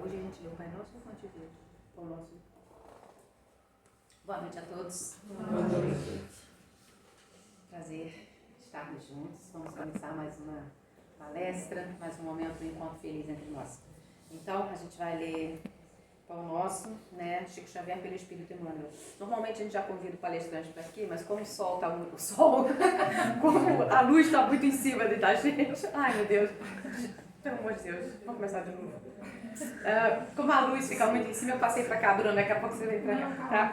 Hoje a gente lê o Pai Nosso ou o Fonte Verde? O nosso. Boa noite a todos. Boa noite. Prazer estarmos juntos. Vamos começar mais uma palestra, mais um momento do encontro feliz entre nós. Então, a gente vai ler Pão Nosso, né? Chico Xavier pelo Espírito Emmanuel. Normalmente a gente já convida o palestrante para aqui, mas como o sol está muito, como a luz está muito em cima da gente, ai meu Deus, pelo amor de Deus, vamos começar de novo. Como a luz fica muito em cima, eu passei para cá, Bruna, daqui a pouco você vem para cá, tá?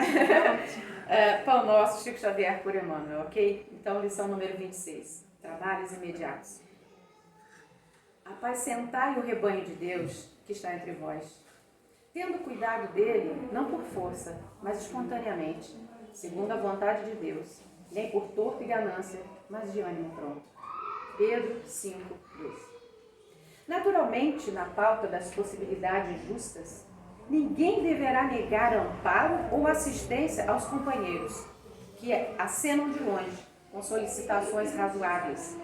Pão Nosso, Chico Xavier por Emmanuel, ok? Então, lição número 26, trabalhos imediatos. Apacentai o rebanho de Deus que está entre vós, tendo cuidado dele, não por força, mas espontaneamente, segundo a vontade de Deus, nem por torto e ganância, mas de ânimo pronto. Pedro 5:2. Naturalmente, na pauta das possibilidades justas, ninguém deverá negar amparo ou assistência aos companheiros, que acenam de longe, com solicitações razoáveis.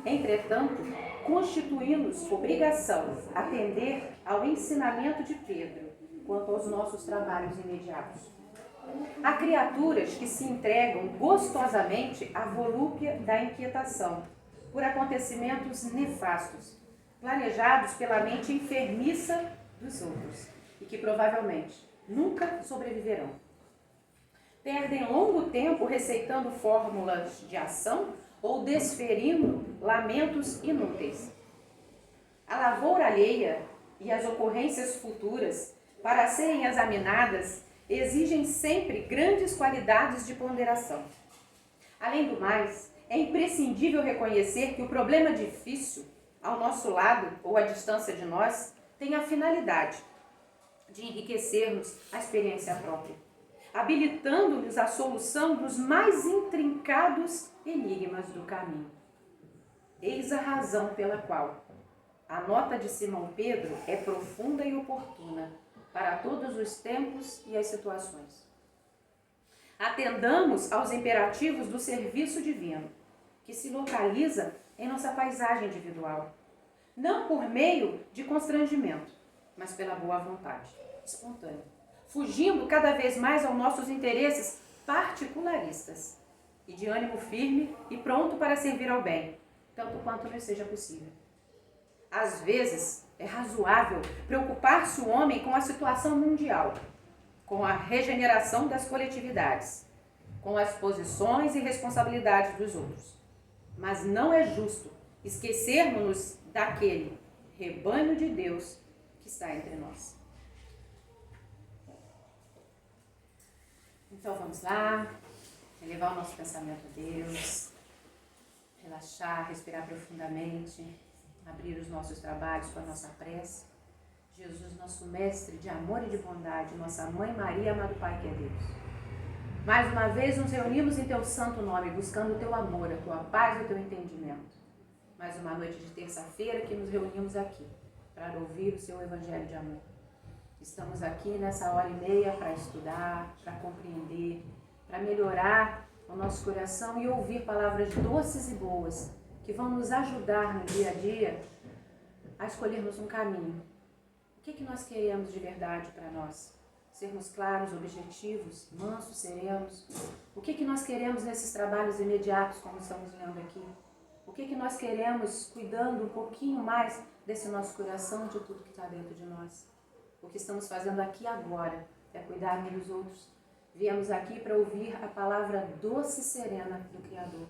Entretanto, constitui-nos obrigação atender ao ensinamento de Pedro quanto aos nossos trabalhos imediatos. Há criaturas que se entregam gostosamente à volúpia da inquietação por acontecimentos nefastos, planejados pela mente enfermiça dos outros e que provavelmente nunca sobreviverão. Perdem longo tempo receitando fórmulas de ação ou desferindo lamentos inúteis. A lavoura alheia e as ocorrências futuras, para serem examinadas, exigem sempre grandes qualidades de ponderação. Além do mais, é imprescindível reconhecer que o problema difícil, ao nosso lado ou à distância de nós, tem a finalidade de enriquecermos a experiência própria, habilitando-nos a solução dos mais intrincados enigmas do caminho. Eis a razão pela qual a nota de Simão Pedro é profunda e oportuna para todos os tempos e as situações. Atendamos aos imperativos do serviço divino, que se localiza em nossa paisagem individual, não por meio de constrangimento, mas pela boa vontade, espontânea, fugindo cada vez mais aos nossos interesses particularistas e de ânimo firme e pronto para servir ao bem, tanto quanto nos seja possível. Às vezes, é razoável preocupar-se o homem com a situação mundial, com a regeneração das coletividades, com as posições e responsabilidades dos outros. Mas não é justo esquecermos-nos daquele rebanho de Deus que está entre nós. Então vamos lá, elevar o nosso pensamento a Deus, relaxar, respirar profundamente, abrir os nossos trabalhos com a nossa prece. Jesus, nosso mestre de amor e de bondade, nossa Mãe Maria, amado Pai que é Deus. Mais uma vez nos reunimos em Teu santo nome, buscando o Teu amor, a Tua paz e o Teu entendimento. Mais uma noite de terça-feira que nos reunimos aqui para ouvir o Seu Evangelho de amor. Estamos aqui nessa hora e meia para estudar, para compreender, para melhorar o nosso coração e ouvir palavras doces e boas que vão nos ajudar no dia a dia a escolhermos um caminho. O que nós queremos de verdade para nós? Sermos claros, objetivos, mansos, serenos. O que nós queremos nesses trabalhos imediatos, como estamos lendo aqui? O que nós queremos cuidando um pouquinho mais desse nosso coração, de tudo que está dentro de nós? O que estamos fazendo aqui agora é cuidar uns dos outros. Viemos aqui para ouvir a palavra doce e serena do Criador.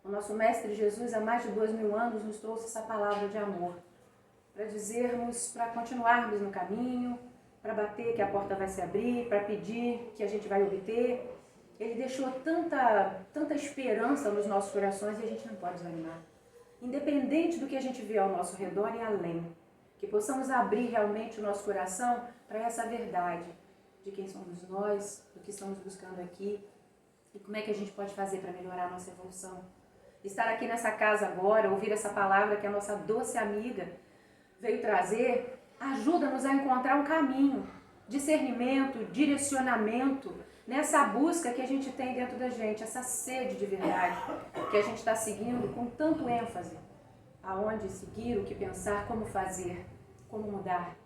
O nosso Mestre Jesus, há mais de 2000 anos, nos trouxe essa palavra de amor, para dizermos, para continuarmos no caminho, para bater que a porta vai se abrir, para pedir que a gente vai obter. Ele deixou tanta esperança nos nossos corações e a gente não pode desanimar. Independente do que a gente vê ao nosso redor e além, que possamos abrir realmente o nosso coração para essa verdade de quem somos nós, do que estamos buscando aqui e como é que a gente pode fazer para melhorar a nossa evolução. Estar aqui nessa casa agora, ouvir essa palavra que a nossa doce amiga veio trazer, ajuda-nos a encontrar um caminho, discernimento, direcionamento, nessa busca que a gente tem dentro da gente, essa sede de verdade que a gente está seguindo com tanto ênfase. Aonde seguir, o que pensar, como fazer, como mudar,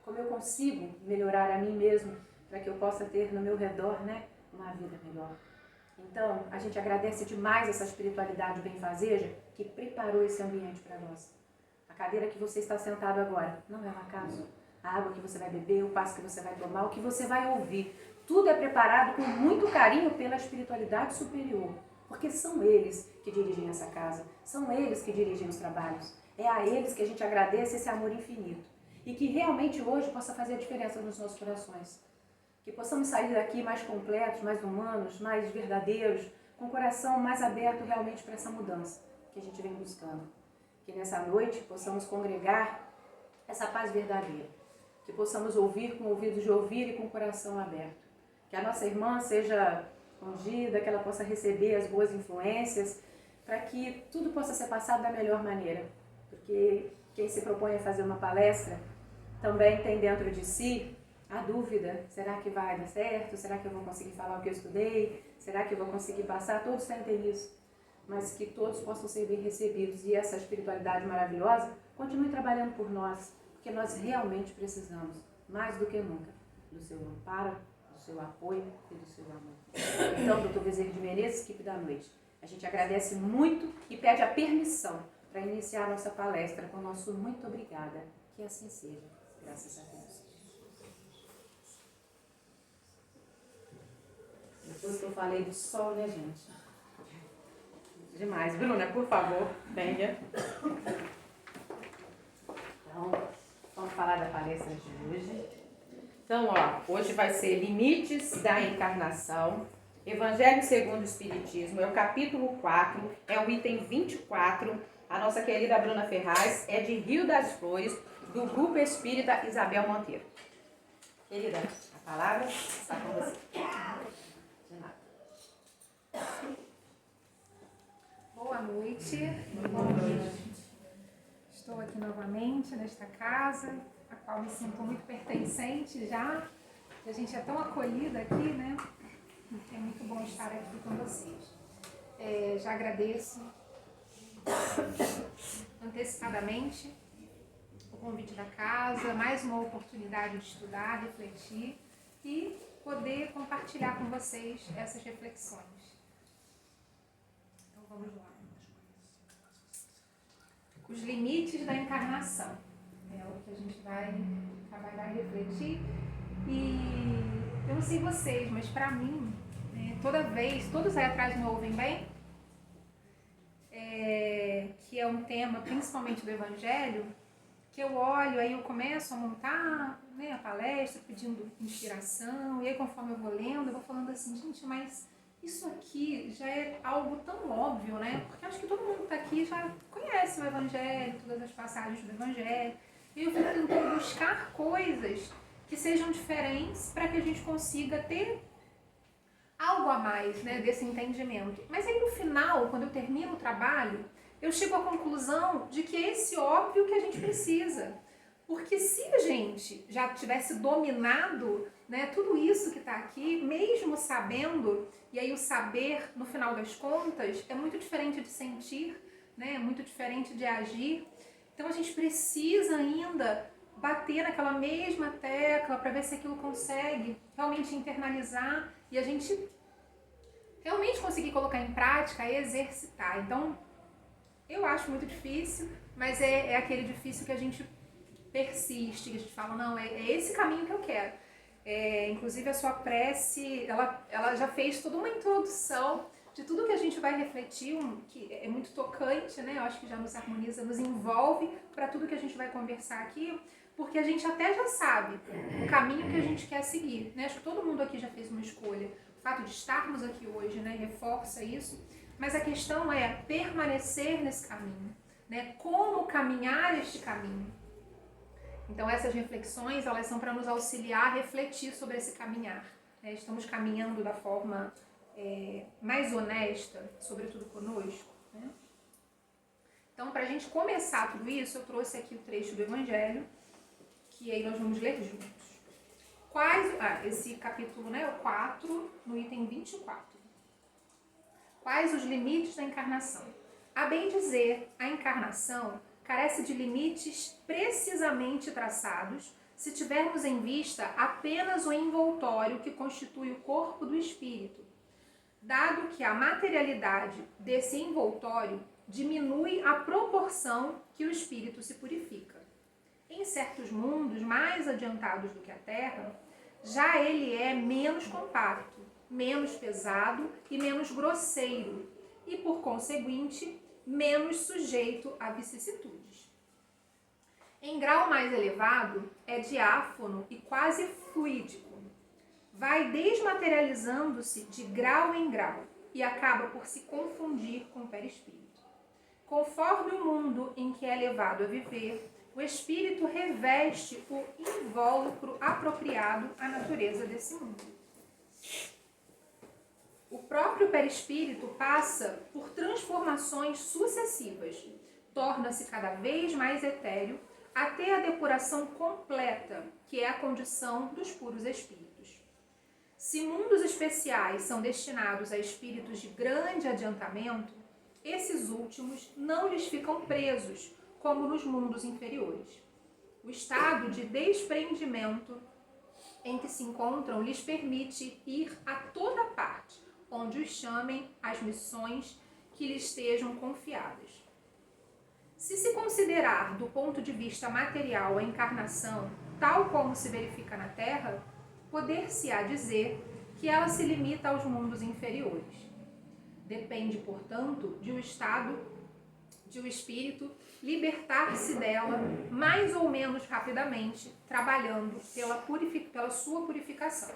como eu consigo melhorar a mim mesmo para que eu possa ter no meu redor, né, uma vida melhor. Então, a gente agradece demais essa espiritualidade benfazeja que preparou esse ambiente para nós. A cadeira que você está sentado agora não é um acaso. A água que você vai beber, o passo que você vai tomar, o que você vai ouvir, tudo é preparado com muito carinho pela espiritualidade superior. Porque são eles que dirigem essa casa, são eles que dirigem os trabalhos. É a eles que a gente agradece esse amor infinito. E que realmente hoje possa fazer a diferença nos nossos corações. Que possamos sair daqui mais completos, mais humanos, mais verdadeiros, com o coração mais aberto realmente para essa mudança que a gente vem buscando. Que nessa noite possamos congregar essa paz verdadeira. Que possamos ouvir com ouvidos de ouvir e com o coração aberto. Que a nossa irmã seja ungida, que ela possa receber as boas influências, para que tudo possa ser passado da melhor maneira. Porque quem se propõe a fazer uma palestra também tem dentro de si a dúvida, será que vai dar certo? Será que eu vou conseguir falar o que eu estudei? Será que eu vou conseguir passar? Todos sentem isso, mas que todos possam ser bem recebidos. E essa espiritualidade maravilhosa continue trabalhando por nós, porque nós realmente precisamos, mais do que nunca, do seu amparo, do seu apoio e do seu amor. Então, doutor Bezerra de Menezes, equipe da noite, a gente agradece muito e pede a permissão para iniciar a nossa palestra com o nosso muito obrigada. Que assim seja, graças a Deus. Depois que eu falei do sol, né, gente? Demais. Bruna, por favor, venha. Então, vamos falar da palestra de hoje. Então, hoje vai ser Limites da Encarnação, Evangelho segundo o Espiritismo, é o capítulo 4, é o item 24. A nossa querida Bruna Ferraz é de Rio das Flores, do Grupo Espírita Isabel Monteiro. Querida, a palavra está com você. De nada. Boa noite. Boa noite. Estou aqui novamente nesta casa, a qual me sinto muito pertencente já. A gente é tão acolhida aqui, né? É muito bom estar aqui com vocês. Já agradeço antecipadamente o convite da casa, mais uma oportunidade de estudar, refletir e poder compartilhar com vocês essas reflexões. Então vamos lá. Os limites da encarnação é o que a gente vai trabalhar e refletir. E eu não sei vocês, mas para mim, toda vez, todos aí atrás me ouvem bem? Que é um tema, principalmente do Evangelho, que eu olho, aí eu começo a montar, né, a palestra, pedindo inspiração, e aí conforme eu vou lendo, eu vou falando assim, gente, mas isso aqui já é algo tão óbvio, né? Porque acho que todo mundo que está aqui já conhece o Evangelho, todas as passagens do Evangelho, e eu fico tentando buscar coisas que sejam diferentes para que a gente consiga ter algo a mais, né, desse entendimento. Mas aí no final, quando eu termino o trabalho, eu chego à conclusão de que é esse óbvio que a gente precisa. Porque se a gente já tivesse dominado, né, tudo isso que está aqui, mesmo sabendo, e aí o saber, no final das contas, é muito diferente de sentir, né, é muito diferente de agir. Então a gente precisa ainda bater naquela mesma tecla para ver se aquilo consegue realmente internalizar e a gente realmente conseguir colocar em prática e exercitar. Então, eu acho muito difícil, mas é aquele difícil que a gente persiste, que a gente fala, não, é esse caminho que eu quero. Inclusive a sua prece, ela já fez toda uma introdução de tudo que a gente vai refletir, que é muito tocante, né? Eu acho que já nos harmoniza, nos envolve para tudo que a gente vai conversar aqui, porque a gente até já sabe o caminho que a gente quer seguir, né? Acho que todo mundo aqui já fez uma escolha. O fato de estarmos aqui hoje, né, reforça isso, mas a questão é permanecer nesse caminho, né? Como caminhar este caminho? Então essas reflexões, elas são para nos auxiliar a refletir sobre esse caminhar, né? Estamos caminhando da forma mais honesta, sobretudo conosco, né? Então, para a gente começar tudo isso, eu trouxe aqui o trecho do Evangelho, que aí nós vamos ler juntos. Esse capítulo, né, o 4, no item 24. Quais os limites da encarnação? A bem dizer, a encarnação carece de limites precisamente traçados, se tivermos em vista apenas o envoltório que constitui o corpo do espírito, dado que a materialidade desse envoltório diminui a proporção que o espírito se purifica. Em certos mundos mais adiantados do que a Terra, já ele é menos compacto, menos pesado e menos grosseiro, e, por conseguinte, menos sujeito a vicissitudes. Em grau mais elevado, é diáfano e quase fluídico. Vai desmaterializando-se de grau em grau e acaba por se confundir com o perispírito. Conforme o mundo em que é levado a viver, o espírito reveste o invólucro apropriado à natureza desse mundo. O próprio perispírito passa por transformações sucessivas, torna-se cada vez mais etéreo, até a depuração completa, que é a condição dos puros espíritos. Se mundos especiais são destinados a espíritos de grande adiantamento, esses últimos não lhes ficam presos, como nos mundos inferiores. O estado de desprendimento em que se encontram lhes permite ir a toda parte, onde os chamem as missões que lhes estejam confiadas. Se se considerar do ponto de vista material a encarnação, tal como se verifica na Terra, poder-se-á dizer que ela se limita aos mundos inferiores. Depende, portanto, de um estado de o espírito libertar-se dela mais ou menos rapidamente, trabalhando pela sua purificação.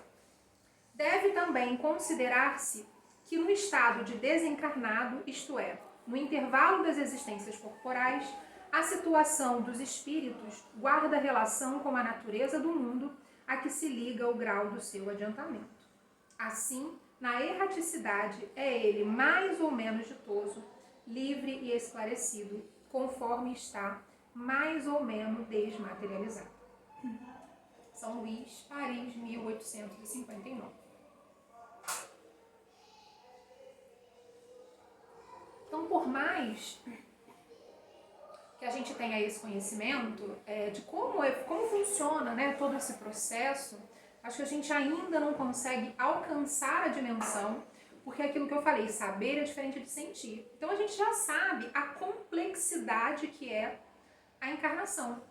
Deve também considerar-se que no estado de desencarnado, isto é, no intervalo das existências corporais, a situação dos espíritos guarda relação com a natureza do mundo a que se liga o grau do seu adiantamento. Assim, na erraticidade, é ele mais ou menos ditoso, livre e esclarecido, conforme está mais ou menos desmaterializado. São Luís, Paris, 1859. Então, por mais que a gente tenha esse conhecimento de como funciona, né, todo esse processo, acho que a gente ainda não consegue alcançar a dimensão, porque é aquilo que eu falei, saber é diferente de sentir. Então a gente já sabe a complexidade que é a encarnação.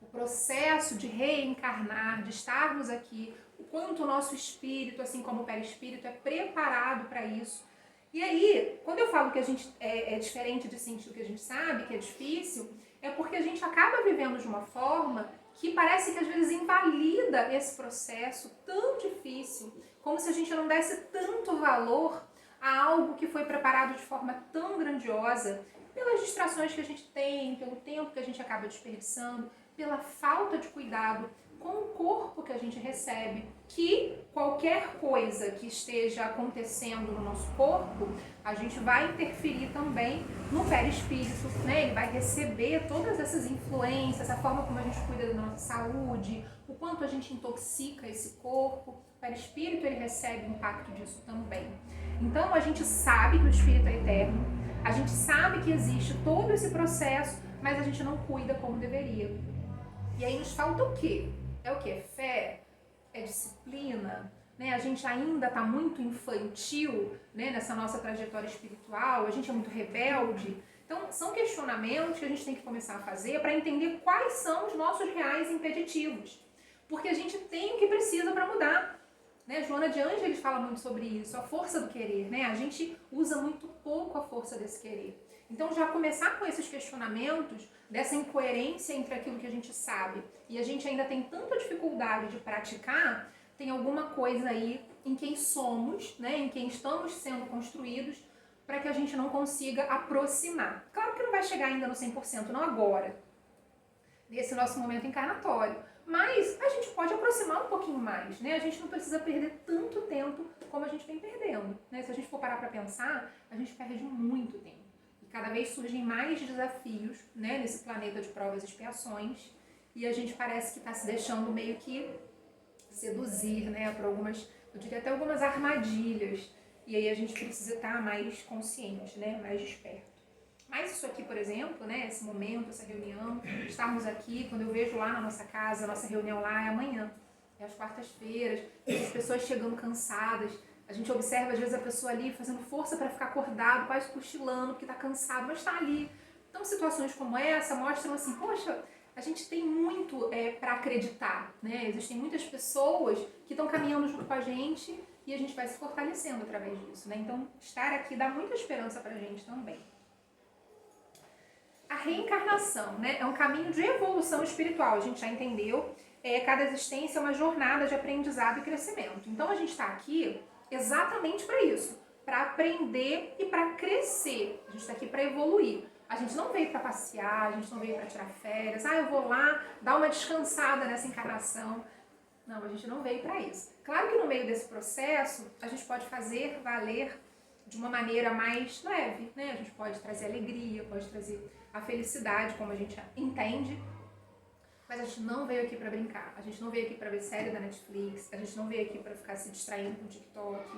O processo de reencarnar, de estarmos aqui, o quanto o nosso espírito, assim como o perispírito, é preparado para isso. E aí, quando eu falo que a gente é diferente de sentir o que a gente sabe, que é difícil, é porque a gente acaba vivendo de uma forma que parece que às vezes invalida esse processo tão difícil, como se a gente não desse tanto valor a algo que foi preparado de forma tão grandiosa, pelas distrações que a gente tem, pelo tempo que a gente acaba desperdiçando, pela falta de cuidado com o corpo que a gente recebe, que qualquer coisa que esteja acontecendo no nosso corpo, a gente vai interferir também no perispírito, né? Ele vai receber todas essas influências, a forma como a gente cuida da nossa saúde, o quanto a gente intoxica esse corpo. O perispírito, ele recebe o impacto disso também. Então, a gente sabe que o espírito é eterno, a gente sabe que existe todo esse processo, mas a gente não cuida como deveria. E aí nos falta o quê? É o quê? Fé? É disciplina? Né? A gente ainda está muito infantil, né, nessa nossa trajetória espiritual, a gente é muito rebelde. Então, são questionamentos que a gente tem que começar a fazer para entender quais são os nossos reais impeditivos. Porque a gente tem o que precisa para mudar. Né? Joana de Ângeles fala muito sobre isso, a força do querer. Né? A gente usa muito pouco a força desse querer. Então, já começar com esses questionamentos, dessa incoerência entre aquilo que a gente sabe e a gente ainda tem tanta dificuldade de praticar, tem alguma coisa aí em quem somos, né, em quem estamos sendo construídos, para que a gente não consiga aproximar. Claro que não vai chegar ainda no 100%, não agora, nesse nosso momento encarnatório, mas a gente pode aproximar um pouquinho mais, né? A gente não precisa perder tanto tempo como a gente vem perdendo, né? Se a gente for parar para pensar, a gente perde muito tempo. Cada vez surgem mais desafios, né, nesse planeta de provas e expiações, e a gente parece que está se deixando meio que seduzir, né, por algumas, eu diria até algumas armadilhas, e aí a gente precisa estar mais consciente, né, mais desperto. Mas isso aqui, por exemplo, né, esse momento, essa reunião, estarmos aqui, quando eu vejo lá na nossa casa, a nossa reunião lá é amanhã, é às quartas-feiras, as pessoas chegando cansadas, a gente observa às vezes a pessoa ali fazendo força para ficar acordado, quase cochilando, porque está cansado, mas está ali. Então situações como essa mostram assim, poxa, a gente tem muito para acreditar, né? Existem muitas pessoas que estão caminhando junto com a gente e a gente vai se fortalecendo através disso, né? Então estar aqui dá muita esperança para a gente também. A reencarnação, né, é um caminho de evolução espiritual, a gente já entendeu. Cada existência é uma jornada de aprendizado e crescimento. Então a gente está aqui exatamente para isso, para aprender e para crescer. A gente está aqui para evoluir. A gente não veio para passear, a gente não veio para tirar férias. Eu vou lá dar uma descansada nessa encarnação. Não, a gente não veio para isso. Claro que no meio desse processo a gente pode fazer valer de uma maneira mais leve, né? A gente pode trazer alegria, pode trazer a felicidade, como a gente entende, mas a gente não veio aqui para brincar, a gente não veio aqui para ver série da Netflix, a gente não veio aqui para ficar se distraindo com o TikTok,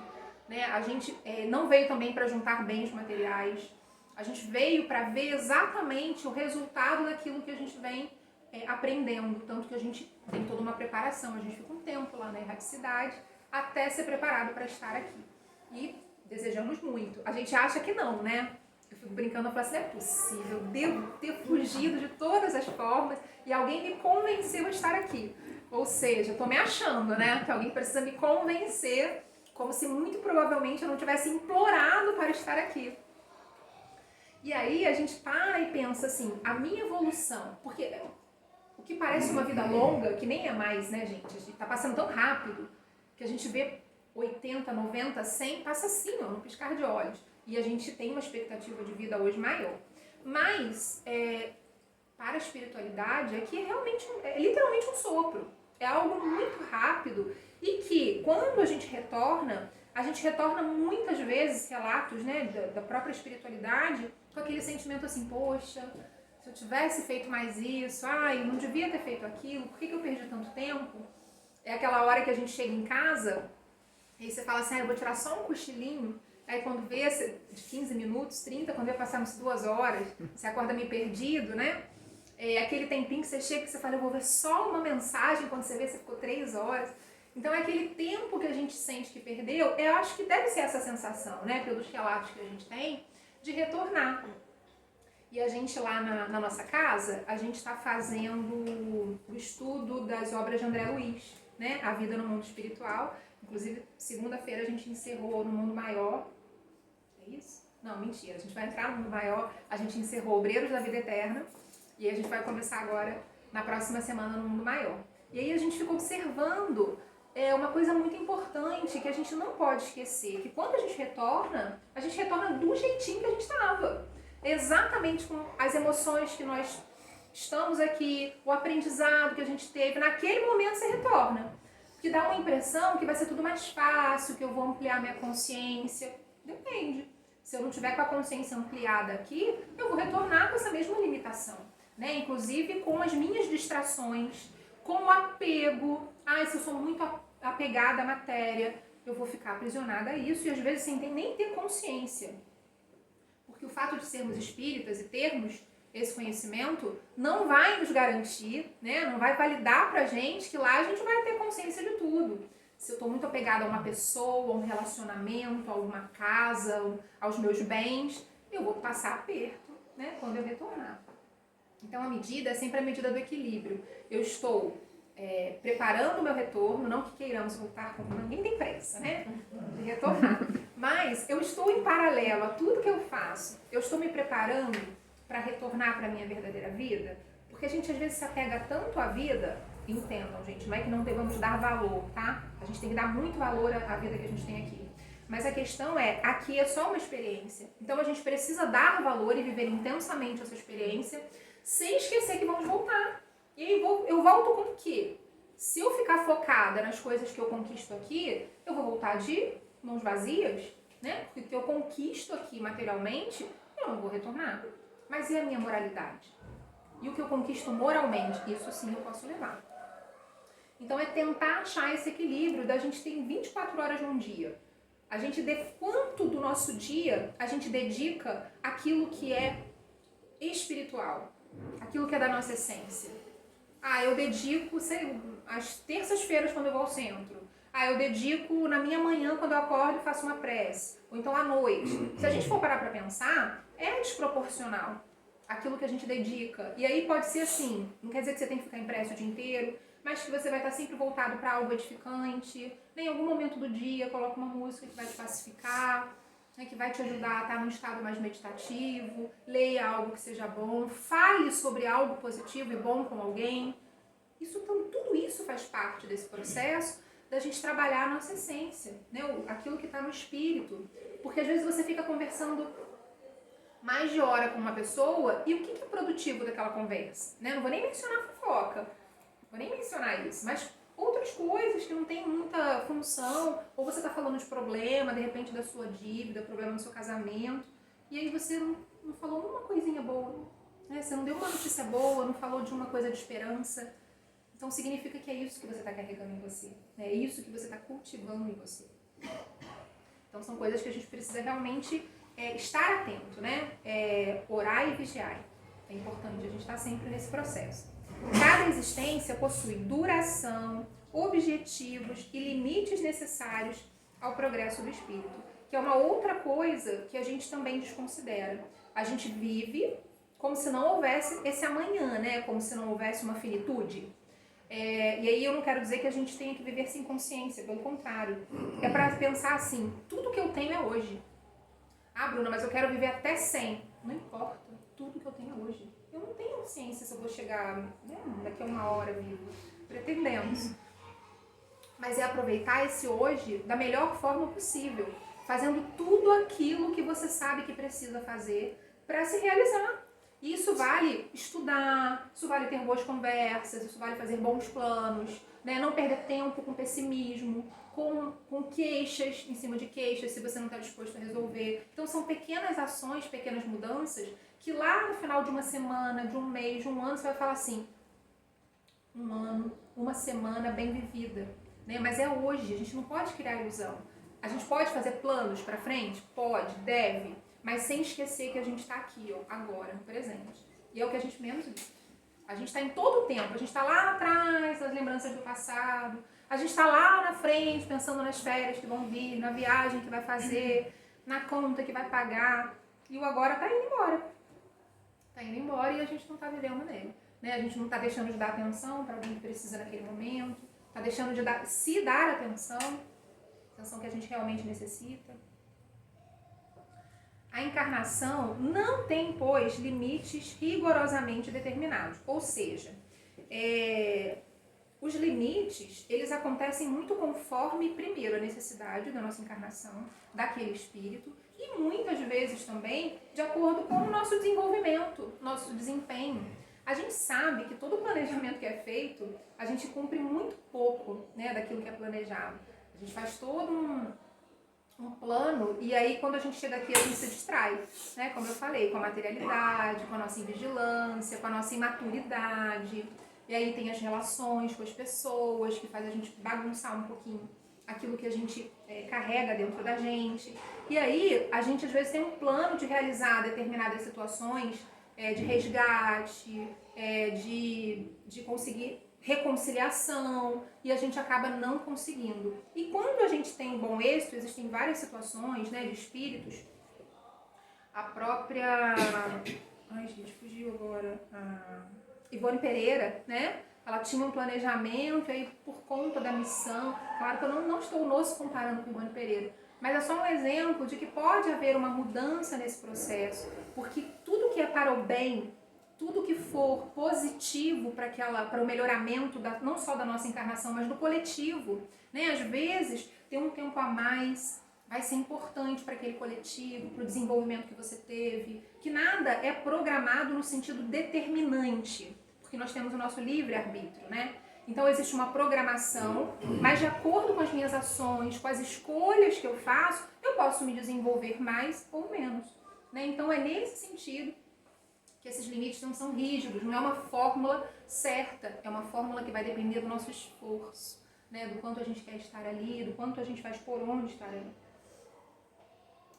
né? A gente não veio também para juntar bens materiais, a gente veio para ver exatamente o resultado daquilo que a gente vem aprendendo, tanto que a gente tem toda uma preparação, a gente fica um tempo lá na erraticidade até ser preparado para estar aqui. E desejamos muito. A gente acha que não, né? Eu fico brincando, eu falo assim, não é possível, eu devo ter fugido de todas as formas e alguém me convenceu a estar aqui. Ou seja, eu tô me achando, né? Que alguém precisa me convencer, como se muito provavelmente eu não tivesse implorado para estar aqui. E aí a gente para e pensa assim, a minha evolução, porque o que parece uma vida longa, que nem é mais, né, gente? A gente tá passando tão rápido que a gente vê 80, 90, 100, passa assim, ó, no piscar de olhos. E a gente tem uma expectativa de vida hoje maior. Mas, para a espiritualidade, aqui é realmente, é literalmente um sopro. É algo muito rápido e que, quando a gente retorna muitas vezes, relatos, né, da própria espiritualidade, com aquele sentimento assim, poxa, se eu tivesse feito mais isso, eu não devia ter feito aquilo, por que eu perdi tanto tempo? É aquela hora que a gente chega em casa e você fala assim, eu vou tirar só um cochilinho. Aí quando vê, de 15 minutos, 30, quando vê passar-se 2 horas, você acorda meio perdido, né? Aquele tempinho que você chega e você fala, eu vou ver só uma mensagem, quando você vê, você ficou 3 horas. Então é aquele tempo que a gente sente que perdeu, eu acho que deve ser essa sensação, né? Pelos relatos que a gente tem, de retornar. E a gente lá na nossa casa, a gente está fazendo o estudo das obras de André Luiz, né? A Vida no Mundo Espiritual. Inclusive, segunda-feira a gente encerrou no Mundo Maior. É isso? Não, mentira. A gente vai entrar no Mundo Maior. A gente encerrou Obreiros da Vida Eterna. E a gente vai começar agora, na próxima semana, no Mundo Maior. E aí a gente ficou observando uma coisa muito importante que a gente não pode esquecer. Que quando a gente retorna do jeitinho que a gente estava. Exatamente com as emoções que nós estamos aqui, o aprendizado que a gente teve. Naquele momento você retorna. Que dá uma impressão que vai ser tudo mais fácil, que eu vou ampliar minha consciência. Depende. Se eu não tiver com a consciência ampliada aqui, eu vou retornar com essa mesma limitação, né? Inclusive com as minhas distrações, com o apego. Se eu sou muito apegada à matéria, eu vou ficar aprisionada a isso e às vezes sem nem ter consciência. Porque o fato de sermos espíritas e termos esse conhecimento não vai nos garantir, né? Não vai validar pra gente que lá a gente vai ter consciência de tudo. Se eu estou muito apegada a uma pessoa, a um relacionamento, a uma casa, aos meus bens, eu vou passar aperto, né? Quando eu retornar. Então a medida é sempre a medida do equilíbrio. Eu estou preparando o meu retorno, não que queiramos voltar com... Ninguém tem pressa, né? De retornar. Mas eu estou em paralelo a tudo que eu faço. Eu estou me preparando para retornar para a minha verdadeira vida, porque a gente às vezes se apega tanto à vida, entendam, gente, não é que não devamos dar valor, tá? A gente tem que dar muito valor à vida que a gente tem aqui. Mas a questão aqui é só uma experiência. Então a gente precisa dar valor e viver intensamente essa experiência, sem esquecer que vamos voltar. E aí eu volto com o quê? Se eu ficar focada nas coisas que eu conquisto aqui, eu vou voltar de mãos vazias, né? Porque o que eu conquisto aqui materialmente, eu não vou retornar. Mas e a minha moralidade? E o que eu conquisto moralmente? Isso sim eu posso levar. Então é tentar achar esse equilíbrio da gente ter 24 horas num dia. A gente quanto do nosso dia a gente dedica àquilo que é espiritual, aquilo que é da nossa essência. Eu dedico, sei, às terças-feiras quando eu vou ao centro. Eu dedico na minha manhã quando eu acordo e faço uma prece. Ou então à noite. Se a gente for parar para pensar, é desproporcional aquilo que a gente dedica. E aí pode ser assim, não quer dizer que você tem que ficar em prece o dia inteiro, mas que você vai estar sempre voltado para algo edificante. Em algum momento do dia, coloca uma música que vai te pacificar, que vai te ajudar a estar num estado mais meditativo, leia algo que seja bom, fale sobre algo positivo e bom com alguém. Tudo isso faz parte desse processo da gente trabalhar a nossa essência, né? Aquilo que está no espírito. Porque às vezes você fica conversando mais de hora com uma pessoa e o que é produtivo daquela conversa? Né? Não vou nem mencionar fofoca, vou nem mencionar isso, mas outras coisas que não tem muita função, ou você está falando de problema, de repente da sua dívida, problema no seu casamento, e aí você não falou uma coisinha boa, né? Você não deu uma notícia boa, não falou de uma coisa de esperança. Então significa que é isso que você está carregando em você, né? É isso que você está cultivando em você. Então são coisas que a gente precisa realmente estar atento, né? Orar e vigiar. É importante a gente estar sempre nesse processo. Cada existência possui duração, objetivos e limites necessários ao progresso do espírito, que é uma outra coisa que a gente também desconsidera. A gente vive como se não houvesse esse amanhã, né? Como se não houvesse uma finitude. E aí eu não quero dizer que a gente tenha que viver sem consciência, pelo contrário. É para pensar assim, tudo que eu tenho é hoje. Bruna, mas eu quero viver até 100. Não importa, tudo que eu tenho é hoje. Eu não tenho consciência se eu vou chegar daqui a 1 hora vivo. Pretendemos. Mas é aproveitar esse hoje da melhor forma possível. Fazendo tudo aquilo que você sabe que precisa fazer para se realizar. E isso vale estudar, isso vale ter boas conversas, isso vale fazer bons planos, né? Não perder tempo com pessimismo, com queixas, em cima de queixas, se você não está disposto a resolver. Então são pequenas ações, pequenas mudanças, que lá no final de uma semana, de um mês, de um ano, você vai falar assim, um ano, uma semana bem vivida, né? Mas é hoje, a gente não pode criar ilusão. A gente pode fazer planos para frente? Pode, deve, mas sem esquecer que a gente está aqui, agora, no presente. E é o que a gente menos vive. A gente está em todo o tempo, a gente está lá atrás, nas lembranças do passado, a gente está lá na frente, pensando nas férias que vão vir, na viagem que vai fazer, na conta que vai pagar, e o agora está indo embora. Está indo embora e a gente não está vivendo nele. Né? A gente não está deixando de dar atenção para alguém que precisa naquele momento, está deixando de se dar atenção que a gente realmente necessita. A encarnação não tem, pois, limites rigorosamente determinados. Ou seja, os limites, eles acontecem muito conforme, primeiro, a necessidade da nossa encarnação, daquele espírito, e muitas vezes também de acordo com o nosso desenvolvimento, nosso desempenho. A gente sabe que todo o planejamento que é feito, a gente cumpre muito pouco, né, daquilo que é planejado. A gente faz todo um plano e aí quando a gente chega aqui a gente se distrai, né? Como eu falei, com a materialidade, com a nossa invigilância, com a nossa imaturidade. E aí tem as relações com as pessoas que faz a gente bagunçar um pouquinho aquilo que a gente carrega dentro da gente. E aí a gente às vezes tem um plano de realizar determinadas situações de resgate, de conseguir reconciliação, e a gente acaba não conseguindo. E quando a gente tem um bom êxito, existem várias situações, né, de espíritos. A própria... Ai, gente, fugiu agora. A Ivone Pereira, né? Ela tinha um planejamento, aí por conta da missão... Claro que eu não estou nos comparando com Ivone Pereira, mas é só um exemplo de que pode haver uma mudança nesse processo, porque tudo que é para o bem, tudo que for positivo para o melhoramento não só da nossa encarnação, mas do coletivo, né? Às vezes, ter um tempo a mais vai ser importante para aquele coletivo, para o desenvolvimento que você teve, que nada é programado no sentido determinante, porque nós temos o nosso livre-arbítrio, né? Então existe uma programação, mas de acordo com as minhas ações, com as escolhas que eu faço, eu posso me desenvolver mais ou menos, né? Então é nesse sentido que esses limites não são rígidos, não é uma fórmula certa, é uma fórmula que vai depender do nosso esforço, né? Do quanto a gente quer estar ali, do quanto a gente faz por onde estar ali.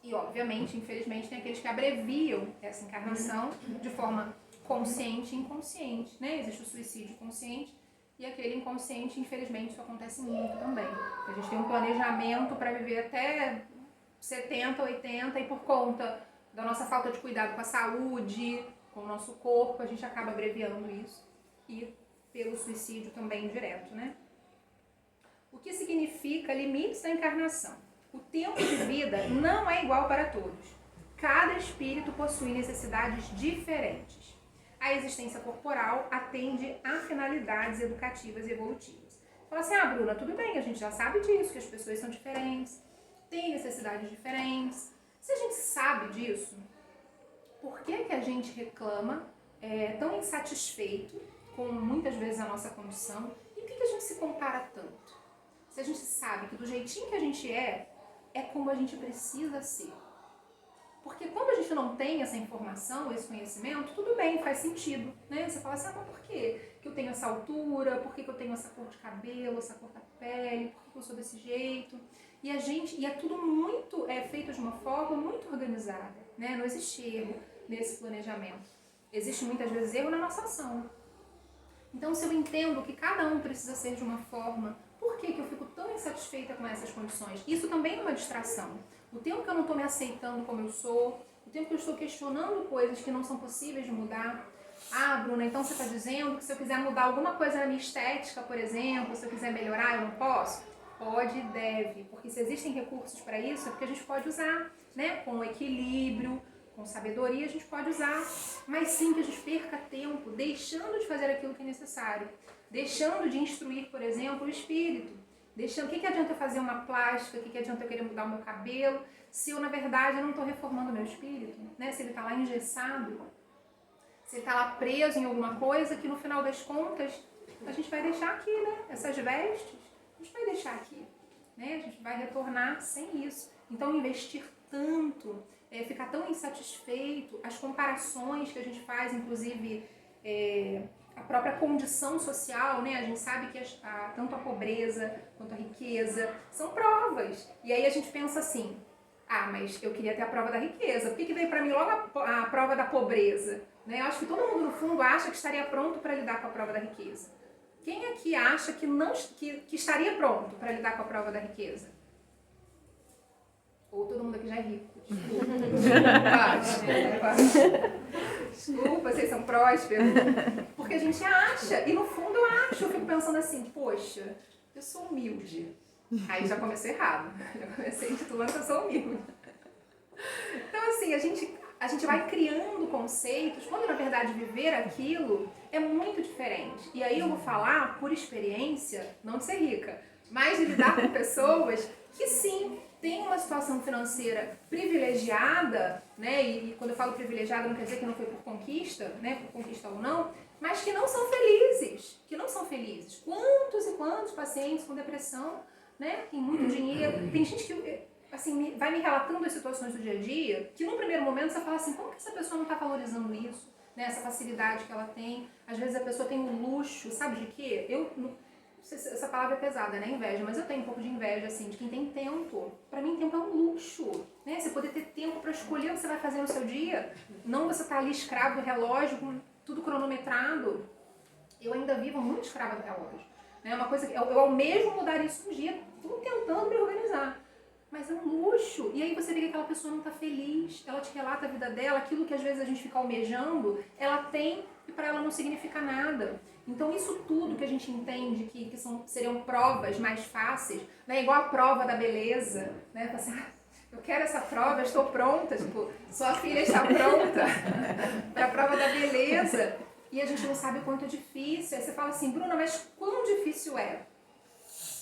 E, obviamente, infelizmente, tem aqueles que abreviam essa encarnação de forma consciente e inconsciente, né? Existe o suicídio consciente e aquele inconsciente, infelizmente, isso acontece muito também. A gente tem um planejamento para viver até 70, 80 e por conta da nossa falta de cuidado com a saúde, com o nosso corpo, a gente acaba abreviando isso. E pelo suicídio também direto, né? O que significa limites da encarnação? O tempo de vida não é igual para todos. Cada espírito possui necessidades diferentes. A existência corporal atende a finalidades educativas e evolutivas. Fala assim, Bruna, tudo bem, a gente já sabe disso, que as pessoas são diferentes, têm necessidades diferentes. Se a gente sabe disso, por que a gente reclama, tão insatisfeito com muitas vezes a nossa condição? E por que a gente se compara tanto? Se a gente sabe que do jeitinho que a gente é como a gente precisa ser. Porque quando a gente não tem essa informação, esse conhecimento, tudo bem, faz sentido, né? Você fala assim, mas por quê? Que eu tenho essa altura, por que eu tenho essa cor de cabelo, essa cor da pele, por que eu sou desse jeito? E é tudo muito feito de uma forma muito organizada, né? Não existe erro nesse planejamento. Existe muitas vezes erro na nossa ação. Então, se eu entendo que cada um precisa ser de uma forma, por que eu fico tão insatisfeita com essas condições? Isso também é uma distração. O tempo que eu não estou me aceitando como eu sou, o tempo que eu estou questionando coisas que não são possíveis de mudar. Bruna, então você está dizendo que se eu quiser mudar alguma coisa na minha estética, por exemplo, se eu quiser melhorar, eu não posso? Pode e deve, porque se existem recursos para isso, é porque a gente pode usar, né? Com equilíbrio, com sabedoria, a gente pode usar. Mas sim que a gente perca tempo deixando de fazer aquilo que é necessário. Deixando de instruir, por exemplo, o espírito. O que adianta eu fazer uma plástica? O que adianta eu querer mudar o meu cabelo? Se eu, na verdade, eu não estou reformando o meu espírito, né? Se ele está lá engessado, se ele está lá preso em alguma coisa que, no final das contas, a gente vai deixar aqui, né? Essas vestes, a gente vai deixar aqui, né? A gente vai retornar sem isso. Então, investir tanto, ficar tão insatisfeito, as comparações que a gente faz, inclusive... a própria condição social, né? A gente sabe que tanto a pobreza quanto a riqueza são provas. E aí a gente pensa assim, mas eu queria ter a prova da riqueza. Por que veio para mim logo a prova da pobreza? Né? Eu acho que todo mundo, no fundo, acha que estaria pronto para lidar com a prova da riqueza. Quem aqui acha que estaria pronto para lidar com a prova da riqueza? Ou todo mundo aqui já é rico? Desculpa, vocês são prósperos. Porque a gente acha, e no fundo eu fico pensando assim, poxa, eu sou humilde. Aí já comecei errado, já comecei intitulando que eu sou humilde. Então assim, a gente vai criando conceitos, quando na verdade viver aquilo é muito diferente. E aí eu vou falar por experiência, não de ser rica, mas de lidar com pessoas que sim, tem uma situação financeira privilegiada, né? E quando eu falo privilegiada não quer dizer que não foi por conquista, né? Por conquista ou não, mas que não são felizes, Quantos e quantos pacientes com depressão, né? Tem muito dinheiro, tem gente que assim, vai me relatando as situações do dia a dia, que num primeiro momento você fala assim, como que essa pessoa não está valorizando isso, né? Essa facilidade que ela tem, às vezes a pessoa tem um luxo, sabe de quê? Essa palavra é pesada, né? Inveja, mas eu tenho um pouco de inveja, assim, de quem tem tempo. Pra mim, tempo é um luxo, né? Você poder ter tempo pra escolher o que você vai fazer no seu dia. Não você tá ali escravo do relógio, com tudo cronometrado. Eu ainda vivo muito escrava do relógio. É uma coisa que eu almejo mudar isso um dia, estou tentando me organizar. Mas é um luxo. E aí você vê que aquela pessoa não tá feliz, ela te relata a vida dela, aquilo que às vezes a gente fica almejando, ela tem e pra ela não significa nada. Então isso tudo que a gente entende que seriam provas mais fáceis, né? Igual a prova da beleza, né? Assim, eu quero essa prova, estou pronta, tipo, sua filha está pronta para a prova da beleza. E a gente não sabe o quanto é difícil. Aí você fala assim, Bruna, mas quão difícil é?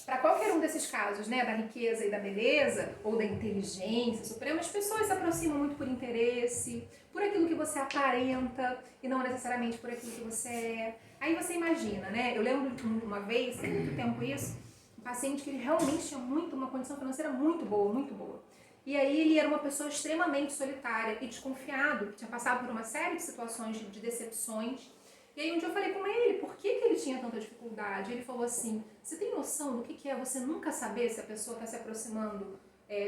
Para qualquer um desses casos, né, da riqueza e da beleza, ou da inteligência suprema, as pessoas se aproximam muito por interesse, por aquilo que você aparenta, e não necessariamente por aquilo que você é. Aí você imagina, né? Eu lembro uma vez, tem muito tempo isso, um paciente que ele realmente tinha uma condição financeira muito boa, muito boa. E aí ele era uma pessoa extremamente solitária e desconfiado, que tinha passado por uma série de situações de decepções. E aí um dia eu falei com ele, por que ele tinha tanta dificuldade? Ele falou assim, você tem noção do que é você nunca saber se a pessoa está se aproximando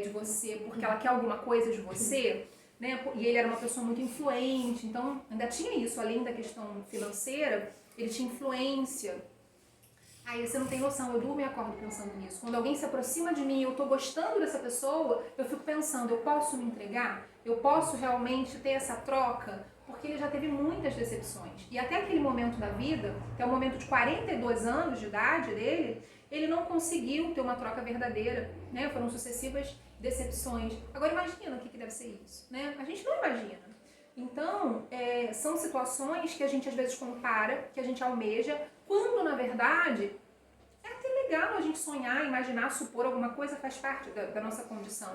de você porque ela quer alguma coisa de você, né? E ele era uma pessoa muito influente, então ainda tinha isso, além da questão financeira, ele tinha influência. Aí você não tem noção, eu durmo e acordo pensando nisso. Quando alguém se aproxima de mim e eu tô gostando dessa pessoa, eu fico pensando, eu posso me entregar? Eu posso realmente ter essa troca? Porque ele já teve muitas decepções. E até aquele momento da vida, que é o momento de 42 anos de idade dele, ele não conseguiu ter uma troca verdadeira, né? Foram sucessivas decepções. Agora imagina o que deve ser isso, né? A gente não imagina. Então, são situações que a gente às vezes compara, que a gente almeja, quando na verdade é até legal a gente sonhar, imaginar, supor alguma coisa, faz parte da nossa condição.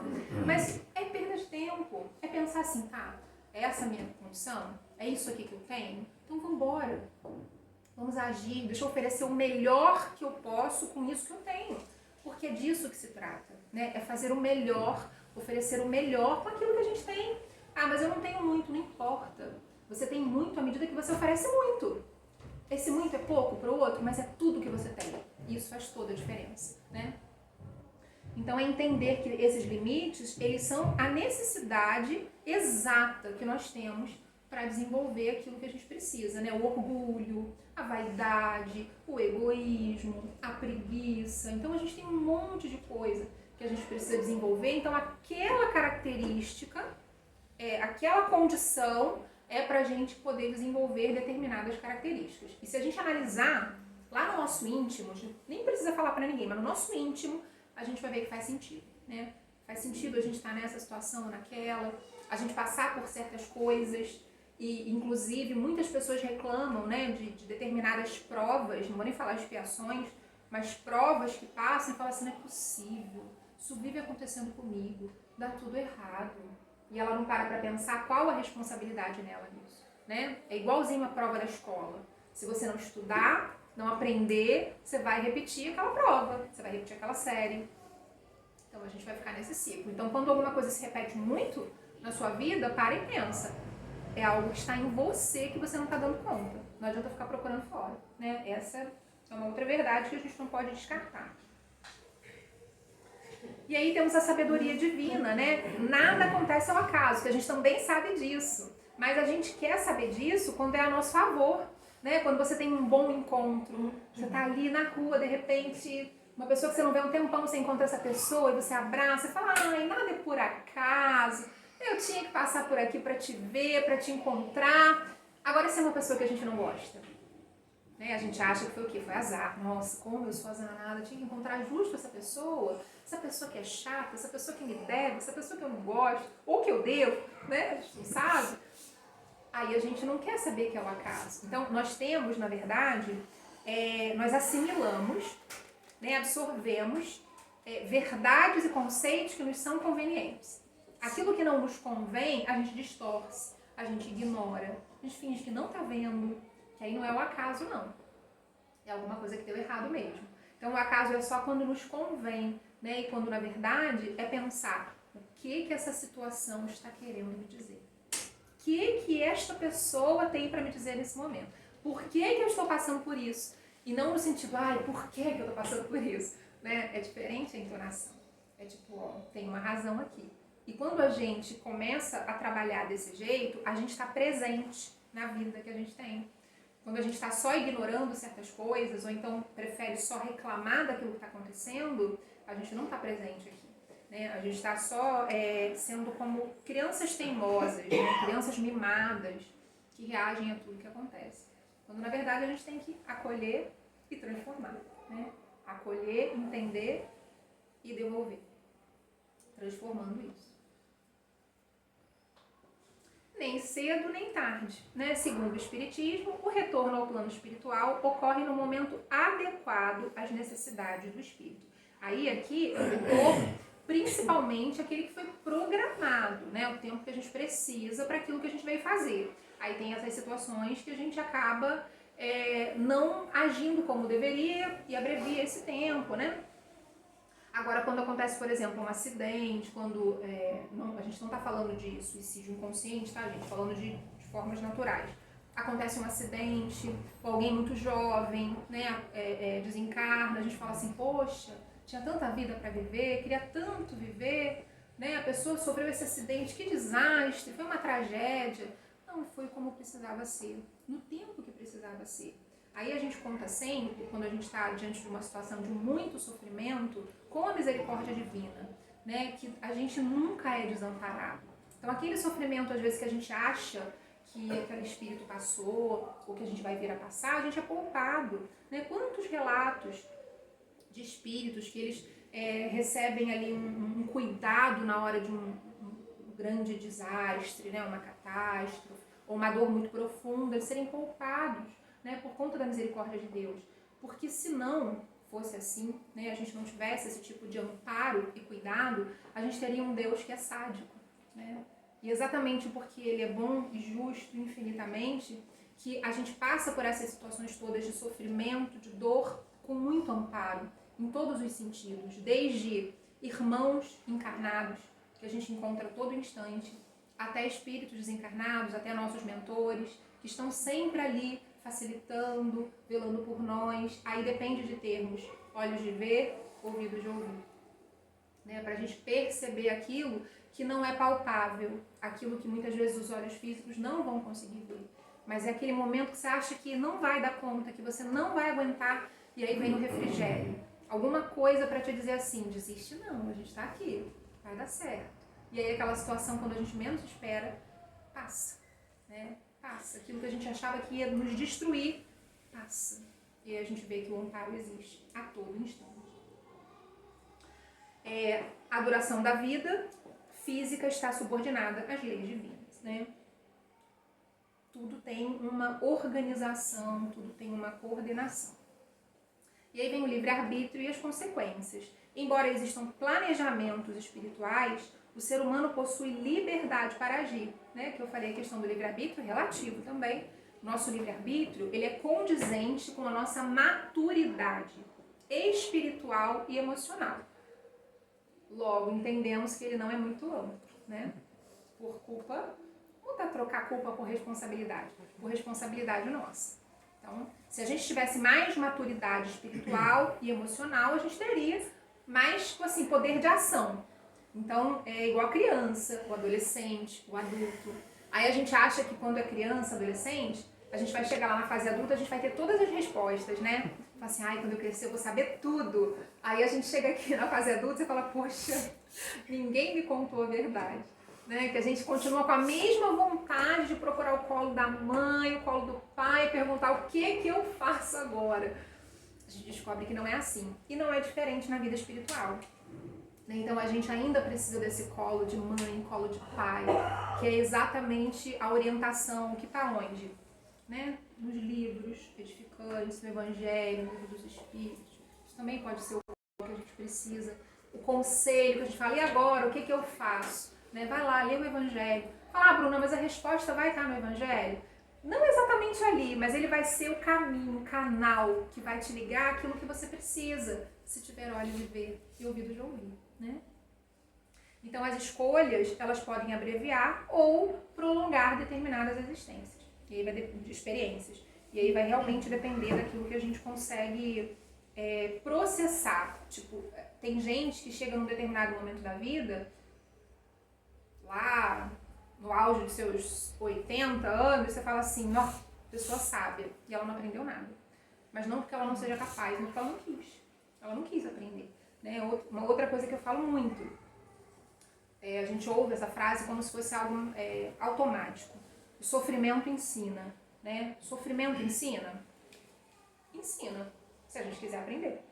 Mas é perda de tempo, é pensar assim, tá, essa é a minha condição? É isso aqui que eu tenho? Então vamos embora. Vamos agir, deixa eu oferecer o melhor que eu posso com isso que eu tenho. Porque é disso que se trata, né? É fazer o melhor, oferecer o melhor com aquilo que a gente tem. Ah, mas eu não tenho muito, não importa. Você tem muito à medida que você oferece muito. Esse muito é pouco para o outro, mas é tudo que você tem. E isso faz toda a diferença, né? Então é entender que esses limites, eles são a necessidade exata que nós temos para desenvolver aquilo que a gente precisa, né? O orgulho, a vaidade, o egoísmo, a preguiça. Então a gente tem um monte de coisa que a gente precisa desenvolver. Então aquela característica, aquela condição é para a gente poder desenvolver determinadas características. E se a gente analisar lá no nosso íntimo, a gente nem precisa falar para ninguém, mas no nosso íntimo a gente vai ver que faz sentido, né? Faz sentido a gente estar nessa situação ou naquela, a gente passar por certas coisas. E, inclusive, muitas pessoas reclamam, né, de determinadas provas, não vou nem falar expiações, mas provas que passam e falam assim, não é possível, isso vive acontecendo comigo, dá tudo errado. E ela não para pensar qual a responsabilidade nela nisso, né? É igualzinho a prova da escola. Se você não estudar, não aprender, você vai repetir aquela prova, você vai repetir aquela série. Então, a gente vai ficar nesse ciclo. Então, quando alguma coisa se repete muito na sua vida, para e pensa. É algo que está em você que você não está dando conta. Não adianta ficar procurando fora, né? Essa é uma outra verdade que a gente não pode descartar. E aí temos a sabedoria divina, né? Nada acontece ao acaso, que a gente também sabe disso. Mas a gente quer saber disso quando é a nosso favor, né? Quando você tem um bom encontro, você está ali na rua, de repente, uma pessoa que você não vê há um tempão, você encontra essa pessoa e você abraça e fala, ai, nada é por acaso. Eu tinha que passar por aqui para te ver, para te encontrar. Agora, se é uma pessoa que a gente não gosta, né? A gente acha que foi o quê? Foi azar. Nossa, como eu sou azarada, eu tinha que encontrar justo essa pessoa que é chata, essa pessoa que me deve, essa pessoa que eu não gosto, ou que eu devo, né? A gente não sabe. Aí a gente não quer saber que é o acaso. Então, nós temos, na verdade, nós assimilamos, né? Absorvemos verdades e conceitos que nos são convenientes. Aquilo que não nos convém, a gente distorce, a gente ignora, a gente finge que não está vendo, que aí não é o acaso, não. É alguma coisa que deu errado mesmo. Então, o acaso é só quando nos convém, né? E quando, na verdade, é pensar o que essa situação está querendo me dizer. O que esta pessoa tem para me dizer nesse momento? Por que eu estou passando por isso? E não no sentido, ai, por que eu estou passando por isso? Né? É diferente a entonação. É tipo, ó, tem uma razão aqui. E quando a gente começa a trabalhar desse jeito, a gente está presente na vida que a gente tem. Quando a gente está só ignorando certas coisas, ou então prefere só reclamar daquilo que está acontecendo, a gente não está presente aqui. Né? A gente está só sendo como crianças teimosas, né? Crianças mimadas, que reagem a tudo que acontece. Quando, na verdade, a gente tem que acolher e transformar. Né? Acolher, entender e devolver. Transformando isso. Nem cedo, nem tarde. Né? Segundo o Espiritismo, o retorno ao plano espiritual ocorre no momento adequado às necessidades do espírito. Aí, aqui, é o retorno, principalmente aquele que foi programado, né? O tempo que a gente precisa para aquilo que a gente veio fazer. Aí tem essas situações que a gente acaba não agindo como deveria e abrevia esse tempo, né? Agora, quando acontece, por exemplo, um acidente, quando a gente não está falando de suicídio inconsciente, tá, gente? Falando de formas naturais. acontece um acidente, ou alguém muito jovem, né, desencarna, a gente fala assim, poxa, tinha tanta vida para viver, queria tanto viver, né, a pessoa sofreu esse acidente, que desastre, foi uma tragédia. Não foi como precisava ser, no tempo que precisava ser. Aí a gente conta sempre, quando a gente está diante de uma situação de muito sofrimento, com a misericórdia divina, né, que a gente nunca é desamparado. Então aquele sofrimento, às vezes, que a gente acha que aquele espírito passou, ou que a gente vai vir a passar, a gente é poupado. Né? Quantos relatos de espíritos que eles recebem ali um cuidado na hora de um grande desastre, né? Uma catástrofe, ou uma dor muito profunda, de serem poupados, né? Por conta da misericórdia de Deus. Porque se não fosse assim, né? A gente não tivesse esse tipo de amparo e cuidado, a gente teria um Deus que é sádico, né? E exatamente porque Ele é bom e justo infinitamente, que a gente passa por essas situações todas de sofrimento, de dor, com muito amparo, em todos os sentidos, desde irmãos encarnados, que a gente encontra a todo instante, até espíritos desencarnados, até nossos mentores, que estão sempre ali, facilitando, velando por nós. Aí depende de termos olhos de ver, ouvidos de ouvir. Né? Para a gente perceber aquilo que não é palpável, aquilo que muitas vezes os olhos físicos não vão conseguir ver. Mas é aquele momento que você acha que não vai dar conta, que você não vai aguentar, e aí vem o refrigério. Alguma coisa para te dizer assim, desiste não, a gente está aqui, vai dar certo. E aí aquela situação, quando a gente menos espera, passa. Né? Passa. Aquilo que a gente achava que ia nos destruir, passa. E aí a gente vê que o amparo existe a todo instante. A duração da vida física está subordinada às leis divinas, né? Tudo tem uma organização, tudo tem uma coordenação. E aí vem o livre-arbítrio e as consequências. Embora existam planejamentos espirituais, o ser humano possui liberdade para agir, né? Que eu falei a questão do livre-arbítrio, relativo também. Nosso livre-arbítrio, ele é condizente com a nossa maturidade espiritual e emocional. Logo, entendemos que ele não é muito amplo, né? Por culpa, vou trocar culpa por responsabilidade nossa. Então, se a gente tivesse mais maturidade espiritual e emocional, a gente teria mais, assim, poder de ação. Então, é igual a criança, o adolescente, o adulto. Aí a gente acha que quando é criança, adolescente, a gente vai chegar lá na fase adulta, a gente vai ter todas as respostas, né? Fala assim, ai, quando eu crescer eu vou saber tudo. Aí a gente chega aqui na fase adulta e fala, poxa, ninguém me contou a verdade. Né? Que a gente continua com a mesma vontade de procurar o colo da mãe, o colo do pai, e perguntar o que eu faço agora. A gente descobre que não é assim. E não é diferente na vida espiritual. Então a gente ainda precisa desse colo de mãe, colo de pai, que é exatamente a orientação que está onde? Né? Nos livros edificantes, no Evangelho, no livro dos Espíritos. Isso também pode ser o que a gente precisa. O conselho que a gente fala, e agora, o que eu faço? Né? Vai lá, lê o Evangelho. Fala, Bruna, mas a resposta vai estar no Evangelho? Não exatamente ali, mas ele vai ser o caminho, o canal que vai te ligar aquilo que você precisa, se tiver olhos de ver e ouvidos de ouvir. Né? Então as escolhas, elas podem abreviar ou prolongar determinadas existências. E aí vai de experiências. E aí vai realmente depender daquilo que a gente consegue processar. Tipo, tem gente que chega num determinado momento da vida, lá no auge de seus 80 anos, você fala assim, ó, pessoa sábia, e ela não aprendeu nada. Mas não porque ela não seja capaz, mas porque ela não quis. Ela não quis aprender. Né? Uma outra coisa que eu falo muito, a gente ouve essa frase como se fosse algo automático. O sofrimento ensina. Né? O sofrimento ensina? Ensina, se a gente quiser aprender.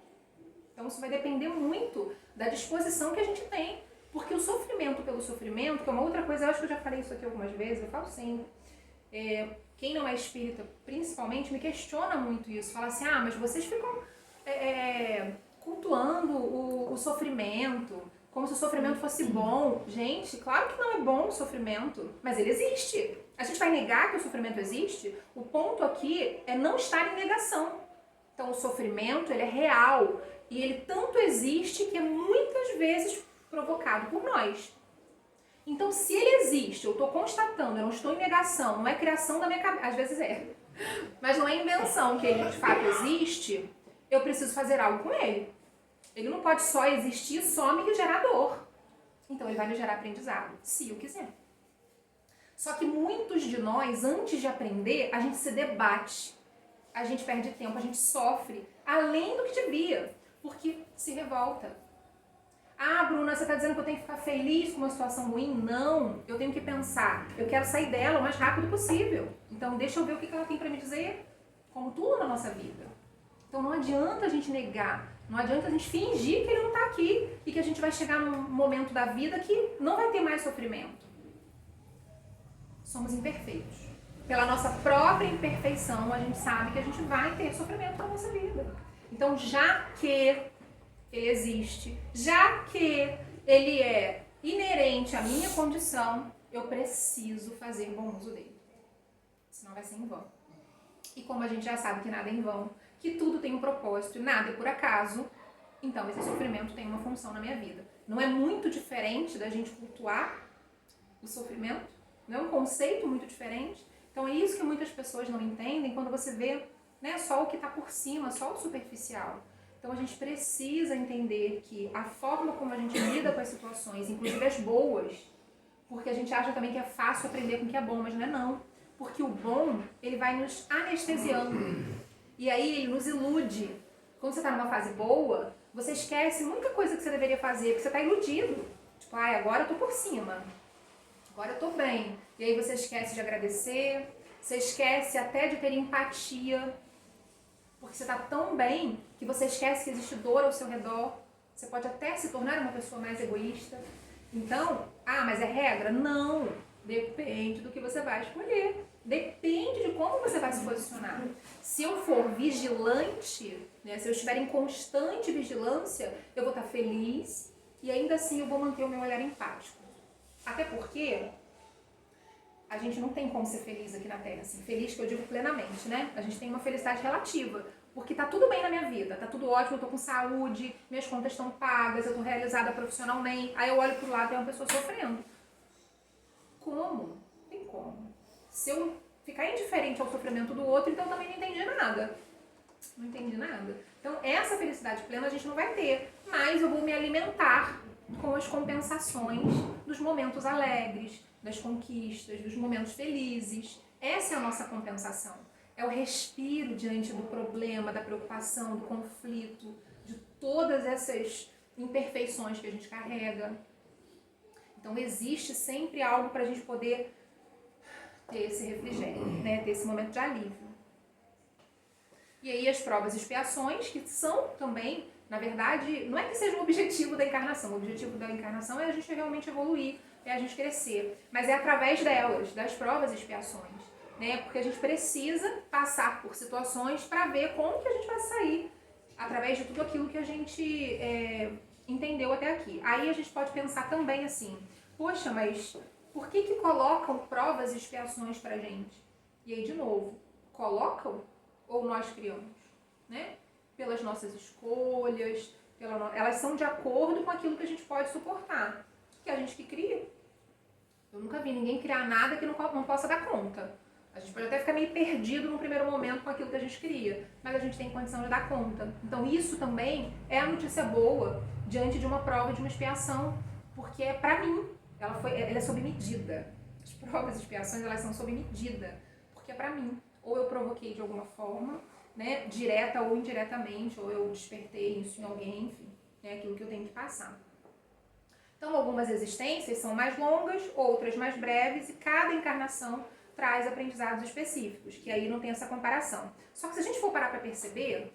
Então isso vai depender muito da disposição que a gente tem. Porque o sofrimento pelo sofrimento, que é uma outra coisa, eu acho que eu já falei isso aqui algumas vezes, eu falo sempre. Quem não é espírita, principalmente, me questiona muito isso. Fala assim, mas vocês ficam cultuando o sofrimento, como se o sofrimento fosse bom. Gente, claro que não é bom o sofrimento, mas ele existe. A gente vai negar que o sofrimento existe? O ponto aqui é não estar em negação. Então o sofrimento, ele é real e ele tanto existe que é muitas vezes provocado por nós. Então, se ele existe, eu estou constatando, eu não estou em negação, não é criação da minha cabeça, às vezes é, mas não é invenção que ele de fato existe, eu preciso fazer algo com ele. Ele não pode só existir, só me gerar dor. Então, ele vai me gerar aprendizado, se eu quiser. Só que muitos de nós, antes de aprender, a gente se debate, a gente perde tempo, a gente sofre, além do que devia, porque se revolta. Ah, Bruna, você está dizendo que eu tenho que ficar feliz com uma situação ruim? Não, eu tenho que pensar, eu quero sair dela o mais rápido possível. Então, deixa eu ver o que ela tem para me dizer, como tudo na nossa vida. Então, não adianta a gente negar, não adianta a gente fingir que ele não está aqui e que a gente vai chegar num momento da vida que não vai ter mais sofrimento. Somos imperfeitos. Pela nossa própria imperfeição, a gente sabe que a gente vai ter sofrimento na nossa vida. Então, já que ele existe, já que ele é inerente à minha condição, eu preciso fazer bom uso dele. Senão vai ser em vão. E como a gente já sabe que nada é em vão, que tudo tem um propósito e nada é por acaso, então esse sofrimento tem uma função na minha vida. Não é muito diferente da gente cultuar o sofrimento? Não é um conceito muito diferente? Então é isso que muitas pessoas não entendem quando você vê, né, só o que está por cima, só o superficial. Então a gente precisa entender que a forma como a gente lida com as situações, inclusive as boas, porque a gente acha também que é fácil aprender com o que é bom, mas não é não. Porque o bom, ele vai nos anestesiando. E aí ele nos ilude. Quando você está numa fase boa, você esquece muita coisa que você deveria fazer, porque você está iludido. Tipo, agora eu tô por cima. Agora eu tô bem. E aí você esquece de agradecer, você esquece até de ter empatia, porque você está tão bem que você esquece que existe dor ao seu redor. Você pode até se tornar uma pessoa mais egoísta. Então, mas é regra? Não. Depende do que você vai escolher. Depende de como você vai se posicionar. Se eu for vigilante, né, se eu estiver em constante vigilância, eu vou estar feliz e ainda assim eu vou manter o meu olhar empático. Até porque a gente não tem como ser feliz aqui na Terra. Assim, feliz que eu digo plenamente, né? A gente tem uma felicidade relativa. Porque tá tudo bem na minha vida, tá tudo ótimo, eu tô com saúde, minhas contas estão pagas, eu tô realizada profissionalmente. Aí eu olho pro lado e tem uma pessoa sofrendo. Como? Não tem como. Se eu ficar indiferente ao sofrimento do outro, então eu também não entendi nada. Não entendi nada. Então essa felicidade plena a gente não vai ter. Mas eu vou me alimentar com as compensações dos momentos alegres, das conquistas, dos momentos felizes. Essa é a nossa compensação. É o respiro diante do problema, da preocupação, do conflito, de todas essas imperfeições que a gente carrega. Então existe sempre algo para a gente poder ter esse refrigério, né? Ter esse momento de alívio. E aí as provas e expiações, que são também, na verdade, não é que seja o objetivo da encarnação. O objetivo da encarnação é a gente realmente evoluir, é a gente crescer. Mas é através delas, das provas e expiações. Né? Porque a gente precisa passar por situações para ver como que a gente vai sair através de tudo aquilo que a gente entendeu até aqui. Aí a gente pode pensar também assim, poxa, mas por que colocam provas e expiações pra gente? E aí, de novo, colocam ou nós criamos? Né? Pelas nossas escolhas, elas são de acordo com aquilo que a gente pode suportar. Que a gente que cria. Eu nunca vi ninguém criar nada que não possa dar conta. A gente pode até ficar meio perdido no primeiro momento com aquilo que a gente queria, mas a gente tem condição de dar conta. Então isso também é a notícia boa diante de uma prova, de uma expiação, porque é pra mim, ela é sob medida. As provas e expiações, elas são sob medida, porque é pra mim. Ou eu provoquei de alguma forma, né, direta ou indiretamente, ou eu despertei isso em alguém, enfim, é aquilo que eu tenho que passar. Então algumas existências são mais longas, outras mais breves, e cada encarnação traz aprendizados específicos, que aí não tem essa comparação. Só que se a gente for parar para perceber,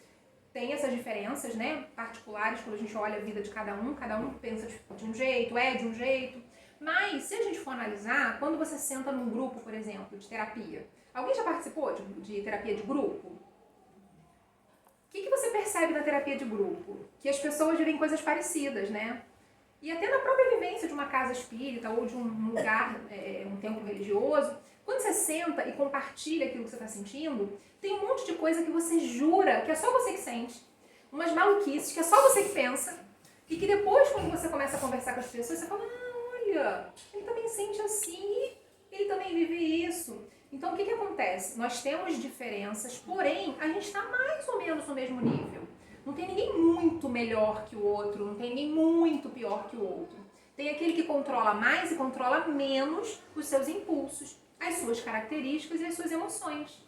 tem essas diferenças, né, particulares, quando a gente olha a vida de cada um pensa de um jeito, é de um jeito. Mas, se a gente for analisar, quando você senta num grupo, por exemplo, de terapia, alguém já participou de terapia de grupo? O que você percebe na terapia de grupo? Que as pessoas vivem coisas parecidas, né? E até na própria vivência de uma casa espírita ou de um lugar, um templo religioso, quando você senta e compartilha aquilo que você está sentindo, tem um monte de coisa que você jura que é só você que sente. Umas maluquices que é só você que pensa. E que depois, quando você começa a conversar com as pessoas, você fala, olha, olha, ele também sente assim, ele também vive isso. Então, o que acontece? Nós temos diferenças, porém, a gente está mais ou menos no mesmo nível. Não tem ninguém muito melhor que o outro, não tem ninguém muito pior que o outro. Tem aquele que controla mais e controla menos os seus impulsos, as suas características e as suas emoções.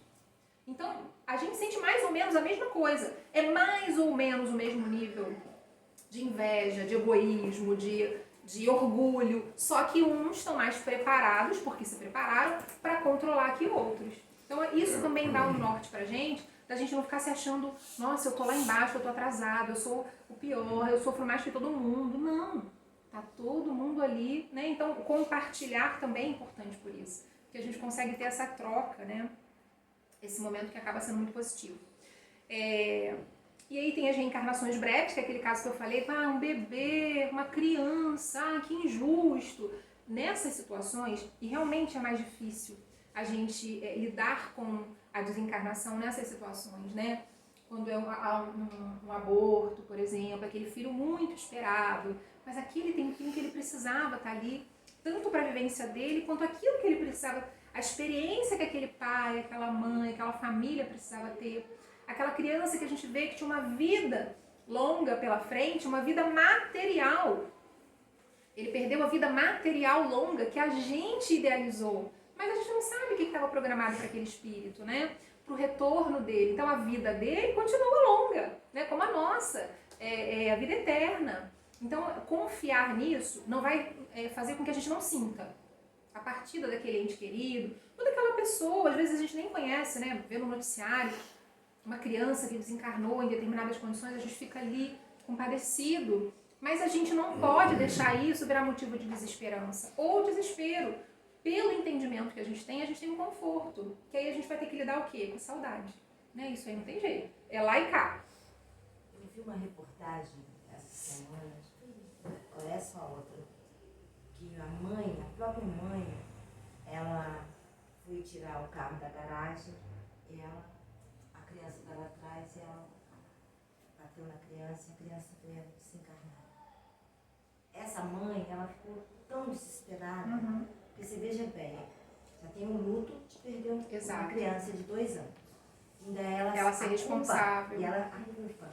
Então, a gente sente mais ou menos a mesma coisa. É mais ou menos o mesmo nível de inveja, de egoísmo, de orgulho. Só que uns estão mais preparados, porque se prepararam, para controlar que outros. Então, isso também dá um norte pra gente, da gente não ficar se achando, nossa, eu tô lá embaixo, eu tô atrasado, eu sou o pior, eu sofro mais que todo mundo. Não, tá todo mundo ali, né? Então, compartilhar também é importante por isso, porque a gente consegue ter essa troca, né? Esse momento que acaba sendo muito positivo. E aí tem as reencarnações breves, que é aquele caso que eu falei, um bebê, uma criança, que injusto. Nessas situações, e realmente é mais difícil a gente lidar com a desencarnação nessas situações, né? Quando há um aborto, por exemplo, aquele filho muito esperado, mas aquele tempinho que ele precisava estar ali, tanto para a vivência dele, quanto aquilo que ele precisava, a experiência que aquele pai, aquela mãe, aquela família precisava ter. Aquela criança que a gente vê que tinha uma vida longa pela frente, uma vida material. Ele perdeu a vida material longa que a gente idealizou. Mas a gente não sabe o que estava programado para aquele espírito, né? Para o retorno dele. Então a vida dele continua longa, né? Como a nossa. É a vida eterna. Então confiar nisso não vai fazer com que a gente não sinta a partida daquele ente querido, ou daquela pessoa, às vezes a gente nem conhece, né? Vê no noticiário uma criança que desencarnou em determinadas condições, a gente fica ali compadecido. Mas a gente não pode deixar isso virar motivo de desesperança ou desespero. Pelo entendimento que a gente tem um conforto. Que aí a gente vai ter que lidar o quê? Com a saudade. Né? Isso aí não tem jeito. É lá e cá. Eu vi uma reportagem essa semana, ou essa ou outra, que a própria mãe, ela foi tirar o carro da garagem e a criança estava atrás e ela bateu na criança e a criança veio desencarnar. Essa mãe, ela ficou tão desesperada, porque você veja bem, já tem um luto de perder uma criança de 2 anos. Ainda ela ser responsável. E ela a culpa.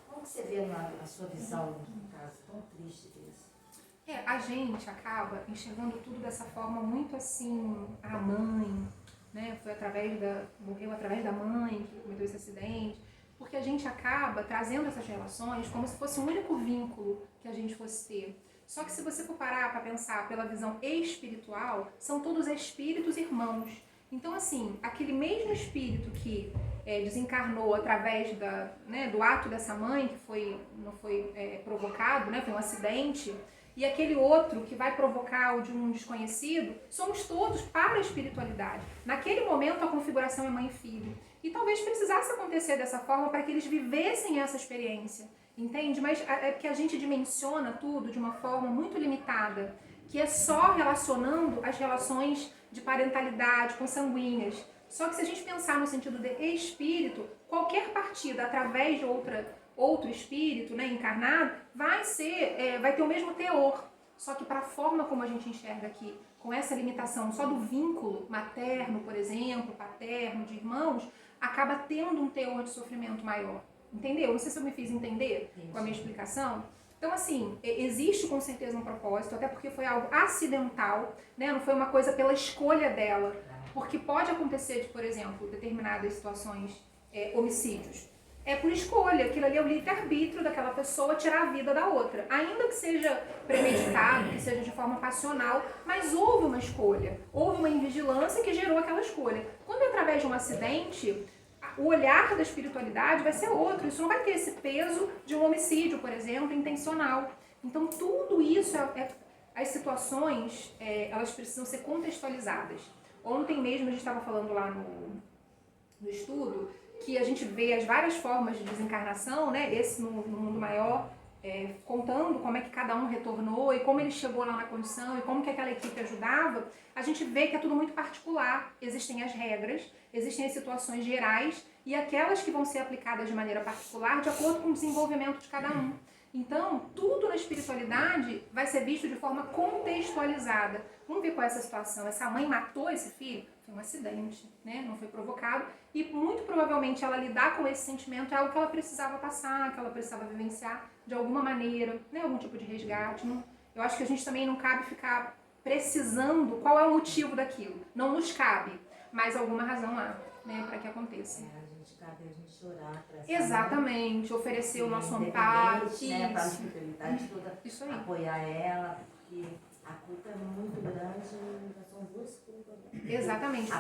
Como que você vê na sua visão, um caso tão triste desse? A gente acaba enxergando tudo dessa forma muito assim, a mãe, né? Morreu através da mãe que cometeu esse acidente, porque a gente acaba trazendo essas relações como se fosse um único vínculo que a gente fosse ter. Só que se você for parar para pensar pela visão espiritual, são todos espíritos irmãos. Então, assim, aquele mesmo espírito que desencarnou através do ato dessa mãe, que não foi provocado, né? Foi um acidente, e aquele outro que vai provocar o de um desconhecido, somos todos para a espiritualidade. Naquele momento, a configuração é mãe e filho. E talvez precisasse acontecer dessa forma para que eles vivessem essa experiência, entende? Mas é porque a gente dimensiona tudo de uma forma muito limitada, que é só relacionando as relações de parentalidade consanguíneas. Só que se a gente pensar no sentido de espírito, qualquer partida através de outro espírito, né, encarnado, vai ter o mesmo teor. Só que para a forma como a gente enxerga aqui, com essa limitação só do vínculo materno, por exemplo, paterno, de irmãos, acaba tendo um teor de sofrimento maior. Entendeu? Não sei se eu me fiz entender com a minha explicação. Então, assim, existe com certeza um propósito, até porque foi algo acidental, né? Não foi uma coisa pela escolha dela. Porque pode acontecer de, por exemplo, determinadas situações, homicídios. É por escolha, aquilo ali é o livre-arbítrio daquela pessoa tirar a vida da outra. Ainda que seja premeditado, que seja de forma passional, mas houve uma escolha, houve uma invigilância que gerou aquela escolha. Quando é através de um acidente, o olhar da espiritualidade vai ser outro, isso não vai ter esse peso de um homicídio, por exemplo, intencional. Então tudo isso, as situações, elas precisam ser contextualizadas. Ontem mesmo a gente estava falando lá no estudo, que a gente vê as várias formas de desencarnação, né? Esse no mundo maior, contando como é que cada um retornou e como ele chegou lá na condição e como que aquela equipe ajudava, a gente vê que é tudo muito particular. Existem as regras, existem as situações gerais e aquelas que vão ser aplicadas de maneira particular de acordo com o desenvolvimento de cada um. Então, tudo na espiritualidade vai ser visto de forma contextualizada. Vamos ver qual é essa situação. Essa mãe matou esse filho? Foi um acidente, né? Não foi provocado. E muito provavelmente ela lidar com esse sentimento é algo que ela precisava passar, que ela precisava vivenciar de alguma maneira, né? Algum tipo de resgate. Não, eu acho que a gente também não cabe ficar precisando qual é o motivo daquilo. Não nos cabe, mas alguma razão há, né? Para que aconteça. Cabe a gente chorar para essa exatamente, mãe, oferecer o nosso independente, amparo, né, para a espiritualidade toda, isso aí. apoiar ela, porque a culpa é muito grande, são duas culpas. Exatamente.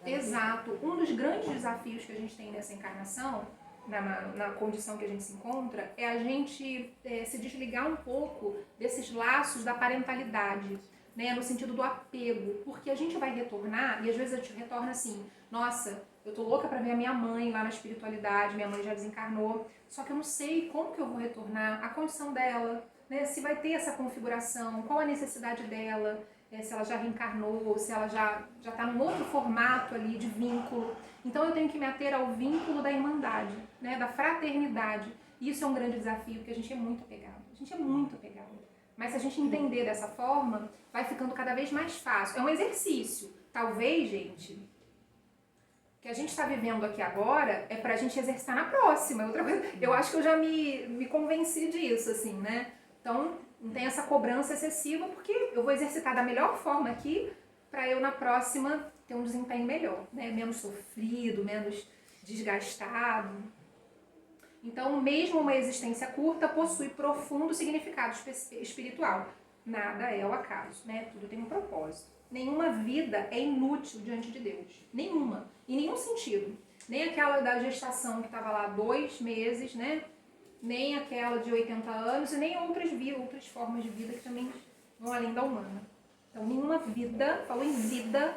Exato. Um dos grandes desafios que a gente tem nessa encarnação, na condição que a gente se encontra, é a gente se desligar um pouco desses laços da parentalidade, né, no sentido do apego, porque a gente vai retornar, e às vezes a gente retorna assim, nossa, eu tô louca para ver a minha mãe lá na espiritualidade, minha mãe já desencarnou, só que eu não sei como que eu vou retornar, a condição dela, né, se vai ter essa configuração, qual a necessidade dela, se ela já reencarnou, se ela já está num outro formato ali de vínculo. Então eu tenho que me ater ao vínculo da irmandade, né, da fraternidade. E isso é um grande desafio, porque a gente é muito apegado. A gente é muito apegado. Mas se a gente entender dessa forma, vai ficando cada vez mais fácil. É um exercício. Talvez, gente, o que a gente está vivendo aqui agora é para a gente exercitar na próxima. Outra coisa, eu acho que eu já me convenci disso, assim, né? Então, não tem essa cobrança excessiva, porque eu vou exercitar da melhor forma aqui para eu, na próxima, ter um desempenho melhor, né? Menos sofrido, menos desgastado. Então, mesmo uma existência curta possui profundo significado espiritual. Nada é ao acaso, né? Tudo tem um propósito. Nenhuma vida é inútil diante de Deus. Nenhuma. Em nenhum sentido. Nem aquela da gestação que estava lá 2 meses, né? Nem aquela de 80 anos e nem outras formas de vida que também vão além da humana. Então, nenhuma vida, falou em vida,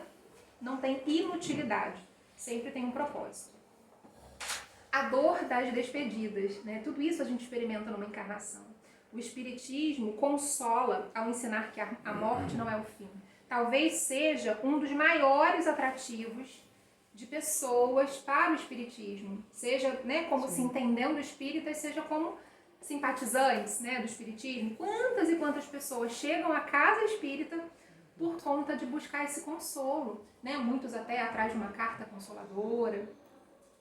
não tem inutilidade. Sempre tem um propósito. A dor das despedidas, né? Tudo isso a gente experimenta numa encarnação. O Espiritismo consola ao ensinar que a morte não é o fim. Talvez seja um dos maiores atrativos de pessoas para o Espiritismo. Seja, né, como se entendendo espíritas, seja como simpatizantes, né, do Espiritismo. Quantas e quantas pessoas chegam à casa espírita por conta de buscar esse consolo, né? Muitos até atrás de uma carta consoladora,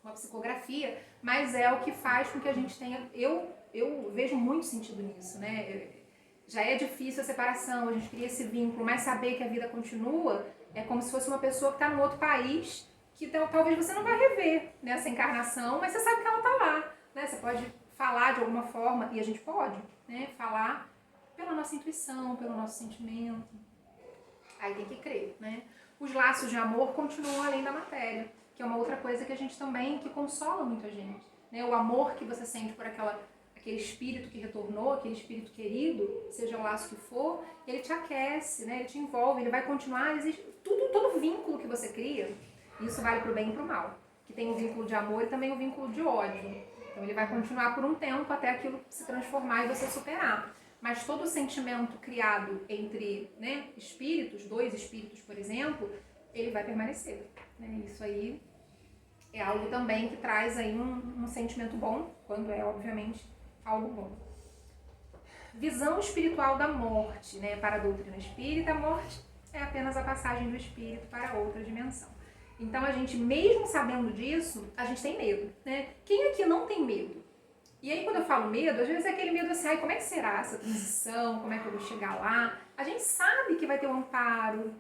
uma psicografia, mas é o que faz com que a gente tenha... Eu vejo muito sentido nisso, né? Já é difícil a separação, a gente cria esse vínculo, mas saber que a vida continua é como se fosse uma pessoa que está num outro país, que talvez você não vai rever nessa encarnação, mas você sabe que ela está lá, né? Você pode falar de alguma forma, e a gente pode, né? Falar pela nossa intuição, pelo nosso sentimento. Aí tem que crer, né? Os laços de amor continuam além da matéria, que é uma outra coisa que a gente também, que consola muita gente, né? O amor que você sente por aquele espírito que retornou, aquele espírito querido, seja o laço que for, ele te aquece, né? Ele te envolve, ele vai continuar, existe todo vínculo que você cria, isso vale para o bem e para o mal, que tem um vínculo de amor e também um vínculo de ódio. Então ele vai continuar por um tempo até aquilo se transformar e você superar. Mas todo sentimento criado entre, né, espíritos, 2 espíritos, por exemplo, ele vai permanecer, né? Isso aí é algo também que traz aí um sentimento bom, quando é, obviamente, algo bom. Visão espiritual da morte, né? Para a doutrina espírita, a morte é apenas a passagem do espírito para outra dimensão. Então, a gente, mesmo sabendo disso, a gente tem medo, né? Quem aqui não tem medo? E aí, quando eu falo medo, às vezes é aquele medo assim, ai, como é que será essa transição? Como é que eu vou chegar lá? A gente sabe que vai ter um amparo.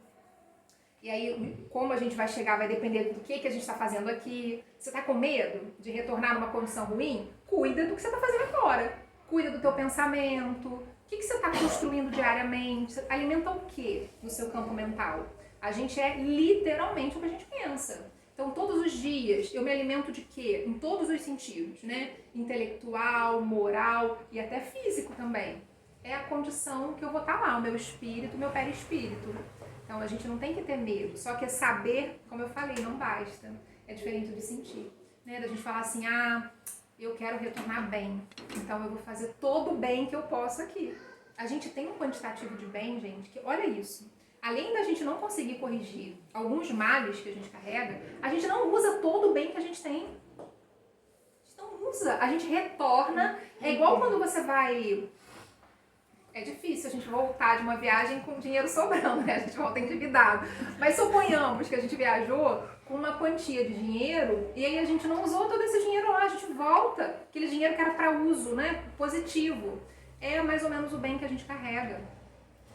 E aí, como a gente vai chegar, vai depender do que a gente está fazendo aqui. Você está com medo de retornar numa condição ruim? Cuida do que você está fazendo agora. Cuida do teu pensamento. O que você está construindo diariamente? Você alimenta o quê no seu campo mental? A gente é literalmente o que a gente pensa. Então, todos os dias, eu me alimento de quê? Em todos os sentidos, né? Intelectual, moral e até físico também. É a condição que eu vou estar lá, o meu espírito, o meu perispírito. Então, a gente não tem que ter medo. Só que saber, como eu falei, não basta. É diferente de sentir, né? Da gente falar assim, eu quero retornar bem. Então, eu vou fazer todo o bem que eu posso aqui. A gente tem um quantitativo de bem, gente, que olha isso. Além da gente não conseguir corrigir alguns males que a gente carrega, a gente não usa todo o bem que a gente tem. A gente não usa, a gente retorna. É igual quando você vai... É difícil a gente voltar de uma viagem com dinheiro sobrando, né? A gente volta endividado. Mas suponhamos que a gente viajou com uma quantia de dinheiro e aí a gente não usou todo esse dinheiro lá, a gente volta. Aquele dinheiro que era para uso, né? Positivo. É mais ou menos o bem que a gente carrega.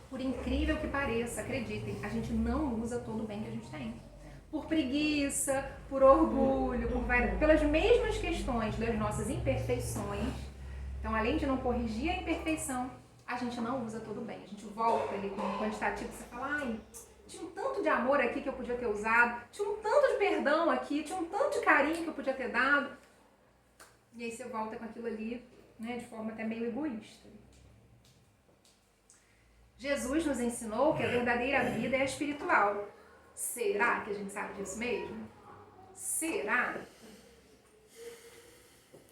Por incrível que pareça, acreditem, a gente não usa todo o bem que a gente tem. Por preguiça, por orgulho, pelas mesmas questões das nossas imperfeições. Então, além de não corrigir a imperfeição, a gente não usa todo bem. A gente volta ali com um quantitativo, você fala, ai, tinha um tanto de amor aqui que eu podia ter usado, tinha um tanto de perdão aqui, tinha um tanto de carinho que eu podia ter dado. E aí você volta com aquilo ali, né, de forma até meio egoísta. Jesus nos ensinou que a verdadeira vida é espiritual. Será que a gente sabe disso mesmo? Será?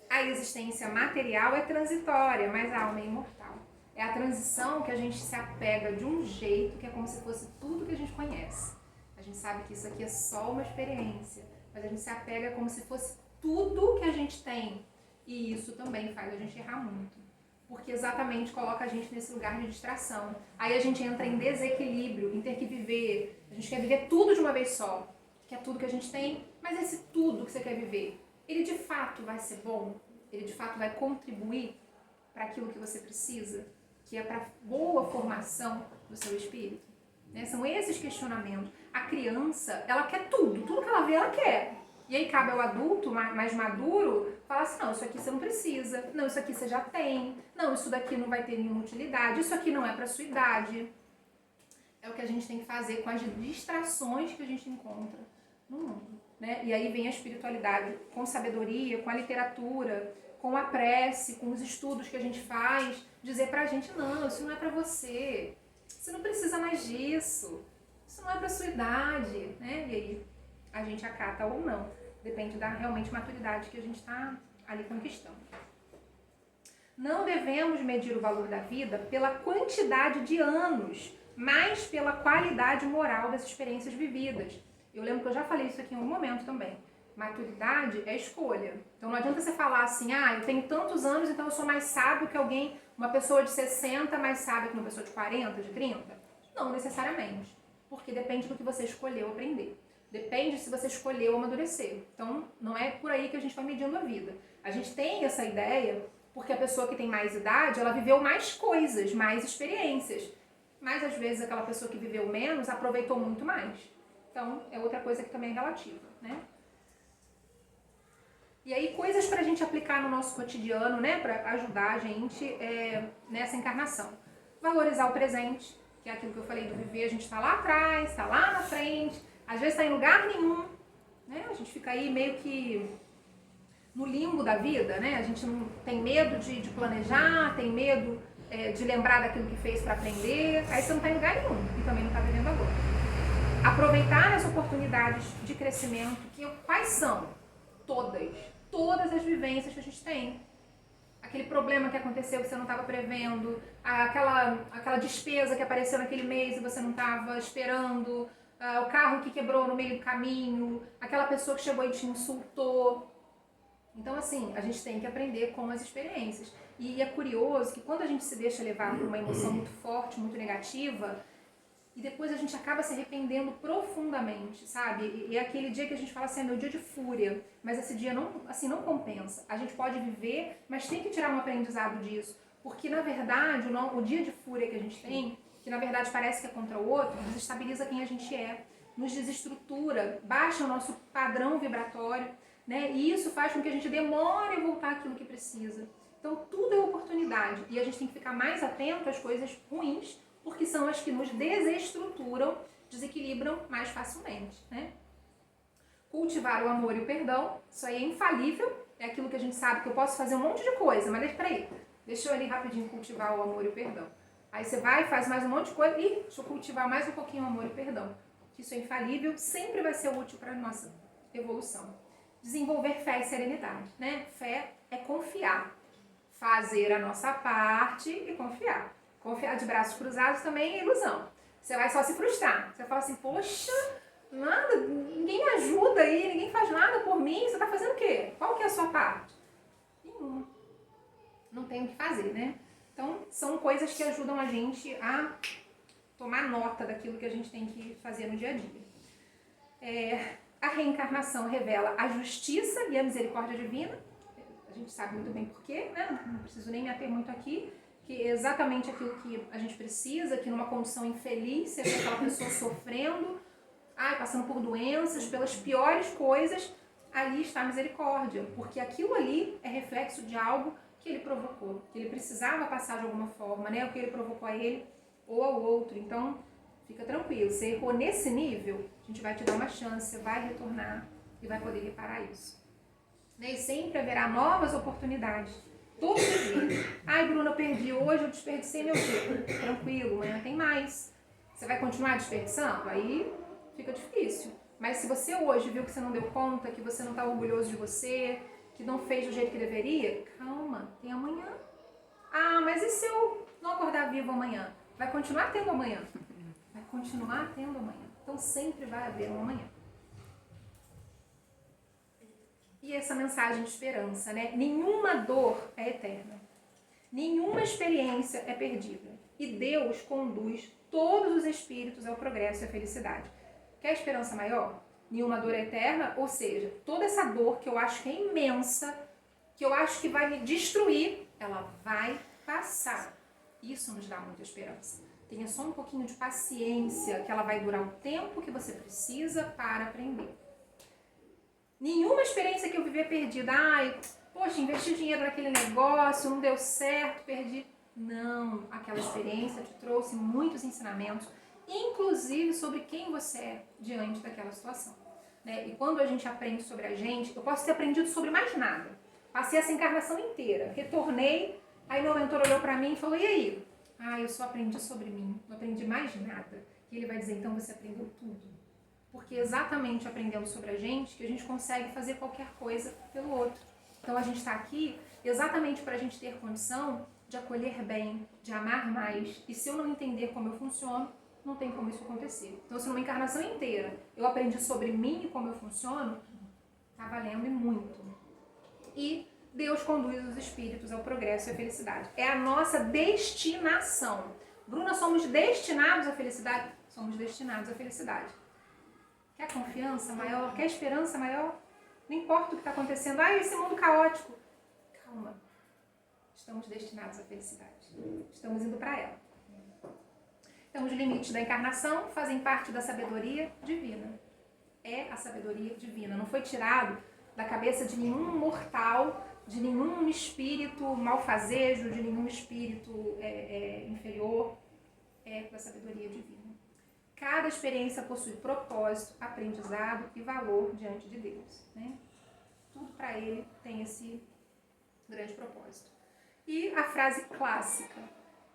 A existência material é transitória, mas a alma é imortal. É a transição que a gente se apega de um jeito que é como se fosse tudo que a gente conhece. A gente sabe que isso aqui é só uma experiência, mas a gente se apega como se fosse tudo que a gente tem. E isso também faz a gente errar muito. Porque exatamente coloca a gente nesse lugar de distração. Aí a gente entra em desequilíbrio, em ter que viver. A gente quer viver tudo de uma vez só, que é tudo que a gente tem, mas esse tudo que você quer viver, ele de fato vai ser bom? Ele de fato vai contribuir para aquilo que você precisa? Que é para a boa formação do seu espírito? Né? São esses questionamentos. A criança, ela quer tudo que ela vê, ela quer. E aí cabe ao adulto mais maduro falar assim, não, isso aqui você não precisa, não, isso aqui você já tem, não, isso daqui não vai ter nenhuma utilidade, isso aqui não é para sua idade. É o que a gente tem que fazer com as distrações que a gente encontra no mundo. Né? E aí vem a espiritualidade com sabedoria, com a literatura, com a prece, com os estudos que a gente faz, dizer pra gente, não, isso não é pra você, você não precisa mais disso, isso não é pra sua idade, né? E aí a gente acata ou não, depende da realmente maturidade que a gente está ali conquistando. Não devemos medir o valor da vida pela quantidade de anos, mas pela qualidade moral das experiências vividas. Eu lembro que eu já falei isso aqui em algum momento também. Maturidade é escolha. Então não adianta você falar assim, eu tenho tantos anos, então eu sou mais sábio que alguém, uma pessoa de 60 mais sábia que uma pessoa de 40, de 30. Não necessariamente, porque depende do que você escolheu aprender. Depende se você escolheu amadurecer. Então não é por aí que a gente vai medindo a vida. A gente tem essa ideia porque a pessoa que tem mais idade, ela viveu mais coisas, mais experiências. Mas às vezes aquela pessoa que viveu menos aproveitou muito mais. Então é outra coisa que também é relativa, né? E aí, coisas para a gente aplicar no nosso cotidiano, né? Para ajudar a gente nessa encarnação. Valorizar o presente, que é aquilo que eu falei do viver. A gente está lá atrás, está lá na frente, às vezes está em lugar nenhum, né? A gente fica aí meio que no limbo da vida, né? A gente não tem medo de planejar, tem medo de lembrar daquilo que fez para aprender. Aí você não está em lugar nenhum e também não está vivendo agora. Aproveitar as oportunidades de crescimento, quais são? Todas as vivências que a gente tem. Aquele problema que aconteceu que você não estava prevendo, aquela despesa que apareceu naquele mês e você não estava esperando, o carro que quebrou no meio do caminho, aquela pessoa que chegou e te insultou. Então, assim, a gente tem que aprender com as experiências. E é curioso que quando a gente se deixa levar por uma emoção muito forte, muito negativa, e depois a gente acaba se arrependendo profundamente, sabe? E é aquele dia que a gente fala assim, é meu dia de fúria, mas esse dia não compensa. A gente pode viver, mas tem que tirar um aprendizado disso, porque na verdade o dia de fúria que a gente tem, que na verdade parece que é contra o outro, desestabiliza quem a gente é, nos desestrutura, baixa o nosso padrão vibratório, né? E isso faz com que a gente demore a voltar àquilo que precisa. Então tudo é oportunidade e a gente tem que ficar mais atento às coisas ruins, porque são as que nos desestruturam, desequilibram mais facilmente, né? Cultivar o amor e o perdão, isso aí é infalível, é aquilo que a gente sabe que eu posso fazer um monte de coisa, mas deixa eu ali rapidinho cultivar o amor e o perdão. Aí você vai, faz mais um monte de coisa, e deixa eu cultivar mais um pouquinho o amor e o perdão. Isso é infalível, sempre vai ser útil para a nossa evolução. Desenvolver fé e serenidade, né? Fé é confiar, fazer a nossa parte e confiar. Confiar de braços cruzados também é ilusão. Você vai só se frustrar. Você fala assim, poxa, nada, ninguém me ajuda aí, ninguém faz nada por mim. Você está fazendo o quê? Qual que é a sua parte? não tem o que fazer, né? Então, são coisas que ajudam a gente a tomar nota daquilo que a gente tem que fazer no dia a dia. A reencarnação revela a justiça e a misericórdia divina. A gente sabe muito bem porquê, né? Não preciso nem me ater muito aqui, que é exatamente aquilo que a gente precisa, que numa condição infeliz, você vê aquela pessoa sofrendo, passando por doenças, pelas piores coisas, ali está a misericórdia, porque aquilo ali é reflexo de algo que ele provocou, que ele precisava passar de alguma forma, né? O que ele provocou a ele ou ao outro. Então, fica tranquilo, você errou nesse nível, a gente vai te dar uma chance, você vai retornar e vai poder reparar isso. E sempre haverá novas oportunidades, todos os dias. Bruna, eu perdi hoje, eu desperdicei meu dia. Tranquilo, amanhã tem mais. Você vai continuar desperdiçando? Aí fica difícil. Mas se você hoje viu que você não deu conta, que você não está orgulhoso de você, que não fez do jeito que deveria, calma, tem amanhã. Mas e se eu não acordar vivo amanhã? Vai continuar tendo amanhã. Vai continuar tendo amanhã. Então sempre vai haver um amanhã. E essa mensagem de esperança, né? Nenhuma dor é eterna. Nenhuma experiência é perdida. E Deus conduz todos os espíritos ao progresso e à felicidade. Quer esperança maior? Nenhuma dor é eterna, ou seja, toda essa dor que eu acho que é imensa, que eu acho que vai me destruir, ela vai passar. Isso nos dá muita esperança. Tenha só um pouquinho de paciência, que ela vai durar o tempo que você precisa para aprender. Nenhuma experiência que eu vivi é perdida. Poxa, investi dinheiro naquele negócio, não deu certo, perdi. Não, aquela experiência te trouxe muitos ensinamentos, inclusive sobre quem você é diante daquela situação. Né? E quando a gente aprende sobre a gente, eu posso ter aprendido sobre mais nada. Passei essa encarnação inteira, retornei, aí meu mentor olhou para mim e falou, e aí? Eu só aprendi sobre mim, não aprendi mais nada. E ele vai dizer, então você aprendeu tudo. Porque exatamente aprendendo sobre a gente que a gente consegue fazer qualquer coisa pelo outro. Então a gente está aqui exatamente para a gente ter condição de acolher bem, de amar mais. E se eu não entender como eu funciono, não tem como isso acontecer. Então se numa encarnação inteira eu aprendi sobre mim e como eu funciono, está valendo e muito. E Deus conduz os espíritos ao progresso e à felicidade. É a nossa destinação. Bruna, somos destinados à felicidade? Somos destinados à felicidade. Quer confiança maior? Quer esperança maior? Não importa o que está acontecendo. Esse mundo caótico. Calma. Estamos destinados à felicidade. Estamos indo para ela. Então, os limites da encarnação fazem parte da sabedoria divina. É a sabedoria divina. Não foi tirado da cabeça de nenhum mortal, de nenhum espírito malfazejo, de nenhum espírito inferior. É da sabedoria divina. Cada experiência possui propósito, aprendizado e valor diante de Deus. Né? Tudo para ele tem esse grande propósito. E a frase clássica,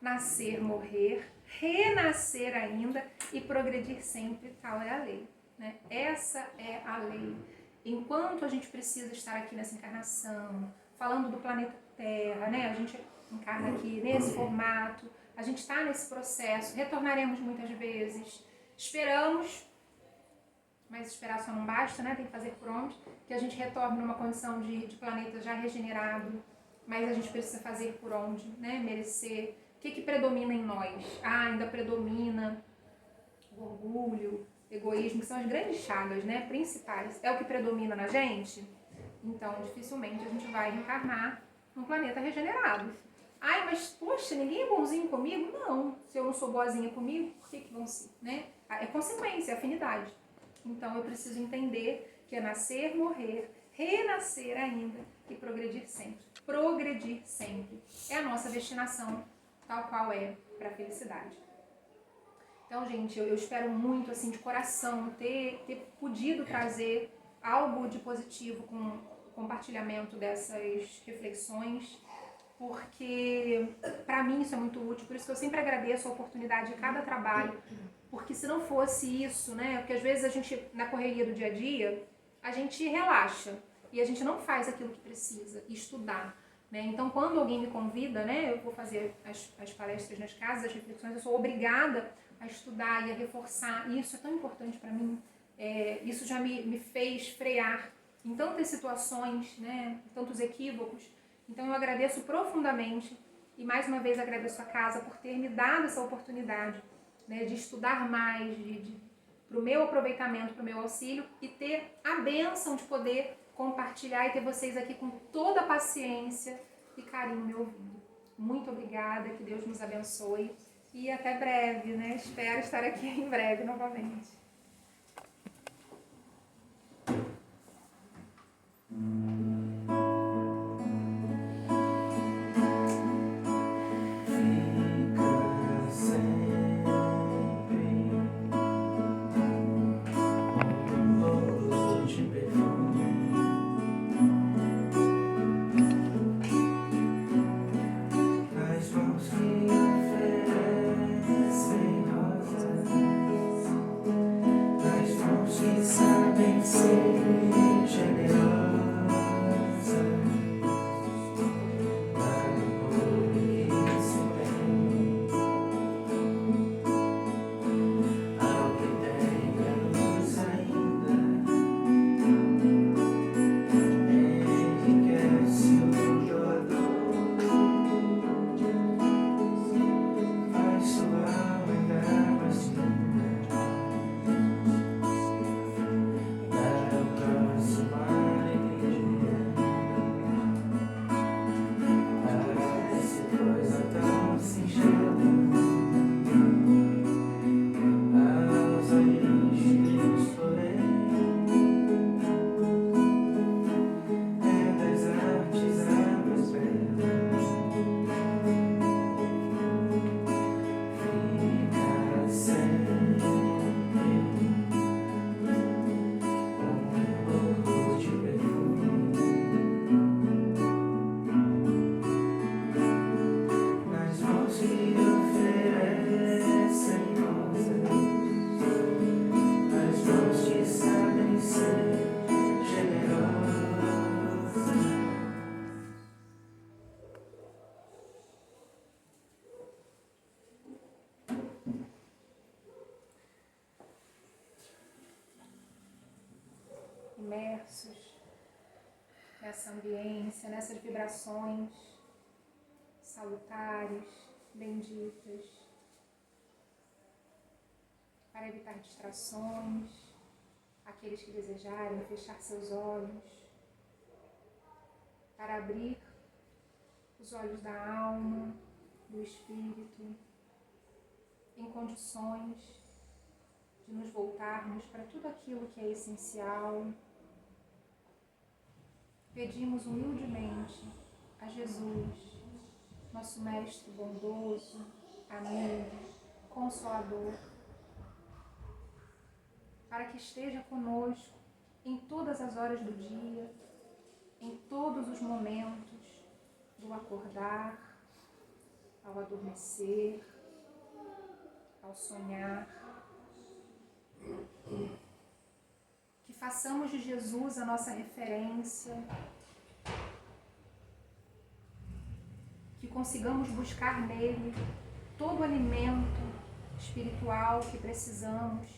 nascer, morrer, renascer ainda e progredir sempre, tal é a lei. Né? Essa é a lei. Enquanto a gente precisa estar aqui nessa encarnação, falando do planeta Terra, né? A gente encarna aqui nesse formato, a gente está nesse processo, retornaremos muitas vezes. Esperamos, mas esperar só não basta, né? Tem que fazer por onde, que a gente retorne numa condição de planeta já regenerado, mas a gente precisa fazer por onde, né? Merecer. O que predomina em nós? Ainda predomina o orgulho, egoísmo, que são as grandes chagas, né? Principais. É o que predomina na gente? Então, dificilmente a gente vai reencarnar num planeta regenerado. Mas, poxa, ninguém é bonzinho comigo? Não. Se eu não sou boazinha comigo, por que vão ser, né? É consequência, é afinidade. Então, eu preciso entender que é nascer, morrer, renascer ainda e progredir sempre. Progredir sempre. É a nossa destinação, tal qual é para a felicidade. Então, gente, eu espero muito, assim, de coração, ter podido trazer algo de positivo com o compartilhamento dessas reflexões, porque para mim isso é muito útil, por isso que eu sempre agradeço a oportunidade de cada trabalho, porque se não fosse isso, né, porque às vezes a gente, na correria do dia a dia, a gente relaxa e a gente não faz aquilo que precisa, estudar, né, então quando alguém me convida, né, eu vou fazer as palestras nas casas, as reflexões, eu sou obrigada a estudar e a reforçar, e isso é tão importante para mim, isso já me fez frear em tantas situações, né, tantos equívocos, Então eu agradeço profundamente e mais uma vez agradeço a casa por ter me dado essa oportunidade, né, de estudar mais, para o meu aproveitamento, para o meu auxílio e ter a bênção de poder compartilhar e ter vocês aqui com toda a paciência e carinho me ouvindo. Muito obrigada, que Deus nos abençoe e até breve, né? Espero estar aqui em breve novamente. Imersos nessa ambiência, nessas vibrações salutares, benditas, para evitar distrações, aqueles que desejarem fechar seus olhos, para abrir os olhos da alma, do espírito, em condições de nos voltarmos para tudo aquilo que é essencial. Pedimos humildemente a Jesus, nosso Mestre bondoso, amigo, consolador, para que esteja conosco em todas as horas do dia, em todos os momentos, do acordar, ao adormecer, ao sonhar. Que façamos de Jesus a nossa referência, que consigamos buscar nele todo o alimento espiritual que precisamos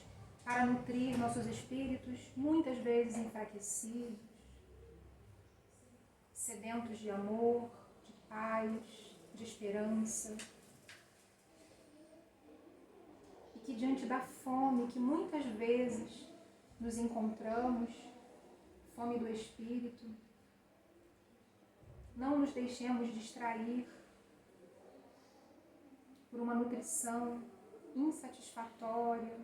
para nutrir nossos espíritos, muitas vezes enfraquecidos, sedentos de amor, de paz, de esperança. E que diante da fome que muitas vezes nos encontramos, fome do espírito, não nos deixemos distrair por uma nutrição insatisfatória,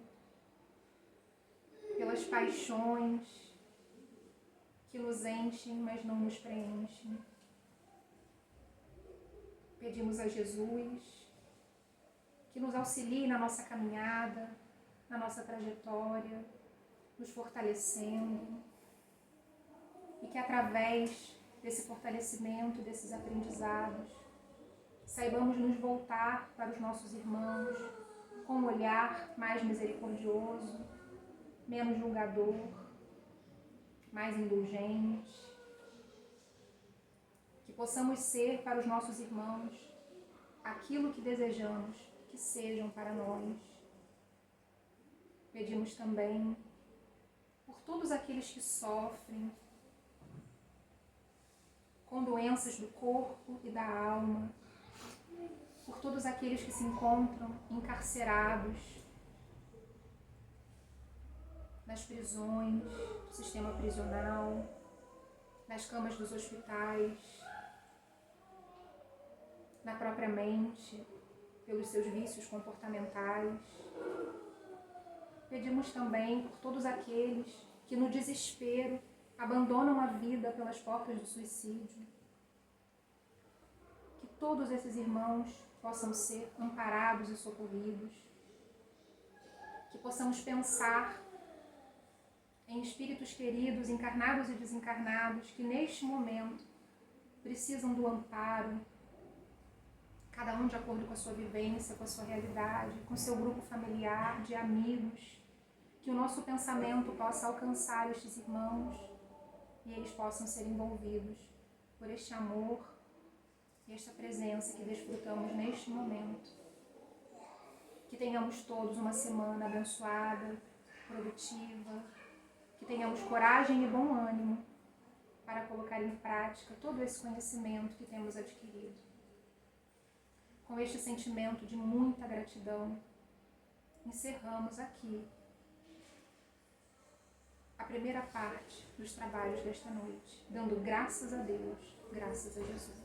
pelas paixões que nos enchem, mas não nos preenchem. Pedimos a Jesus que nos auxilie na nossa caminhada, na nossa trajetória, nos fortalecendo, e que através desse fortalecimento, desses aprendizados, saibamos nos voltar para os nossos irmãos com um olhar mais misericordioso, menos julgador, mais indulgente. Que possamos ser para os nossos irmãos aquilo que desejamos que sejam para nós. Pedimos também por todos aqueles que sofrem com doenças do corpo e da alma, por todos aqueles que se encontram encarcerados nas prisões, do sistema prisional, nas camas dos hospitais, na própria mente, pelos seus vícios comportamentais. Pedimos também por todos aqueles que no desespero abandonam a vida pelas portas do suicídio. Que todos esses irmãos possam ser amparados e socorridos. Que possamos pensar em espíritos queridos, encarnados e desencarnados, que neste momento precisam do amparo, cada um de acordo com a sua vivência, com a sua realidade, com o seu grupo familiar, de amigos, que o nosso pensamento possa alcançar estes irmãos e eles possam ser envolvidos por este amor e esta presença que desfrutamos neste momento. Que tenhamos todos uma semana abençoada, produtiva, que tenhamos coragem e bom ânimo para colocar em prática todo esse conhecimento que temos adquirido. Com este sentimento de muita gratidão, encerramos aqui a primeira parte dos trabalhos desta noite, dando graças a Deus, graças a Jesus.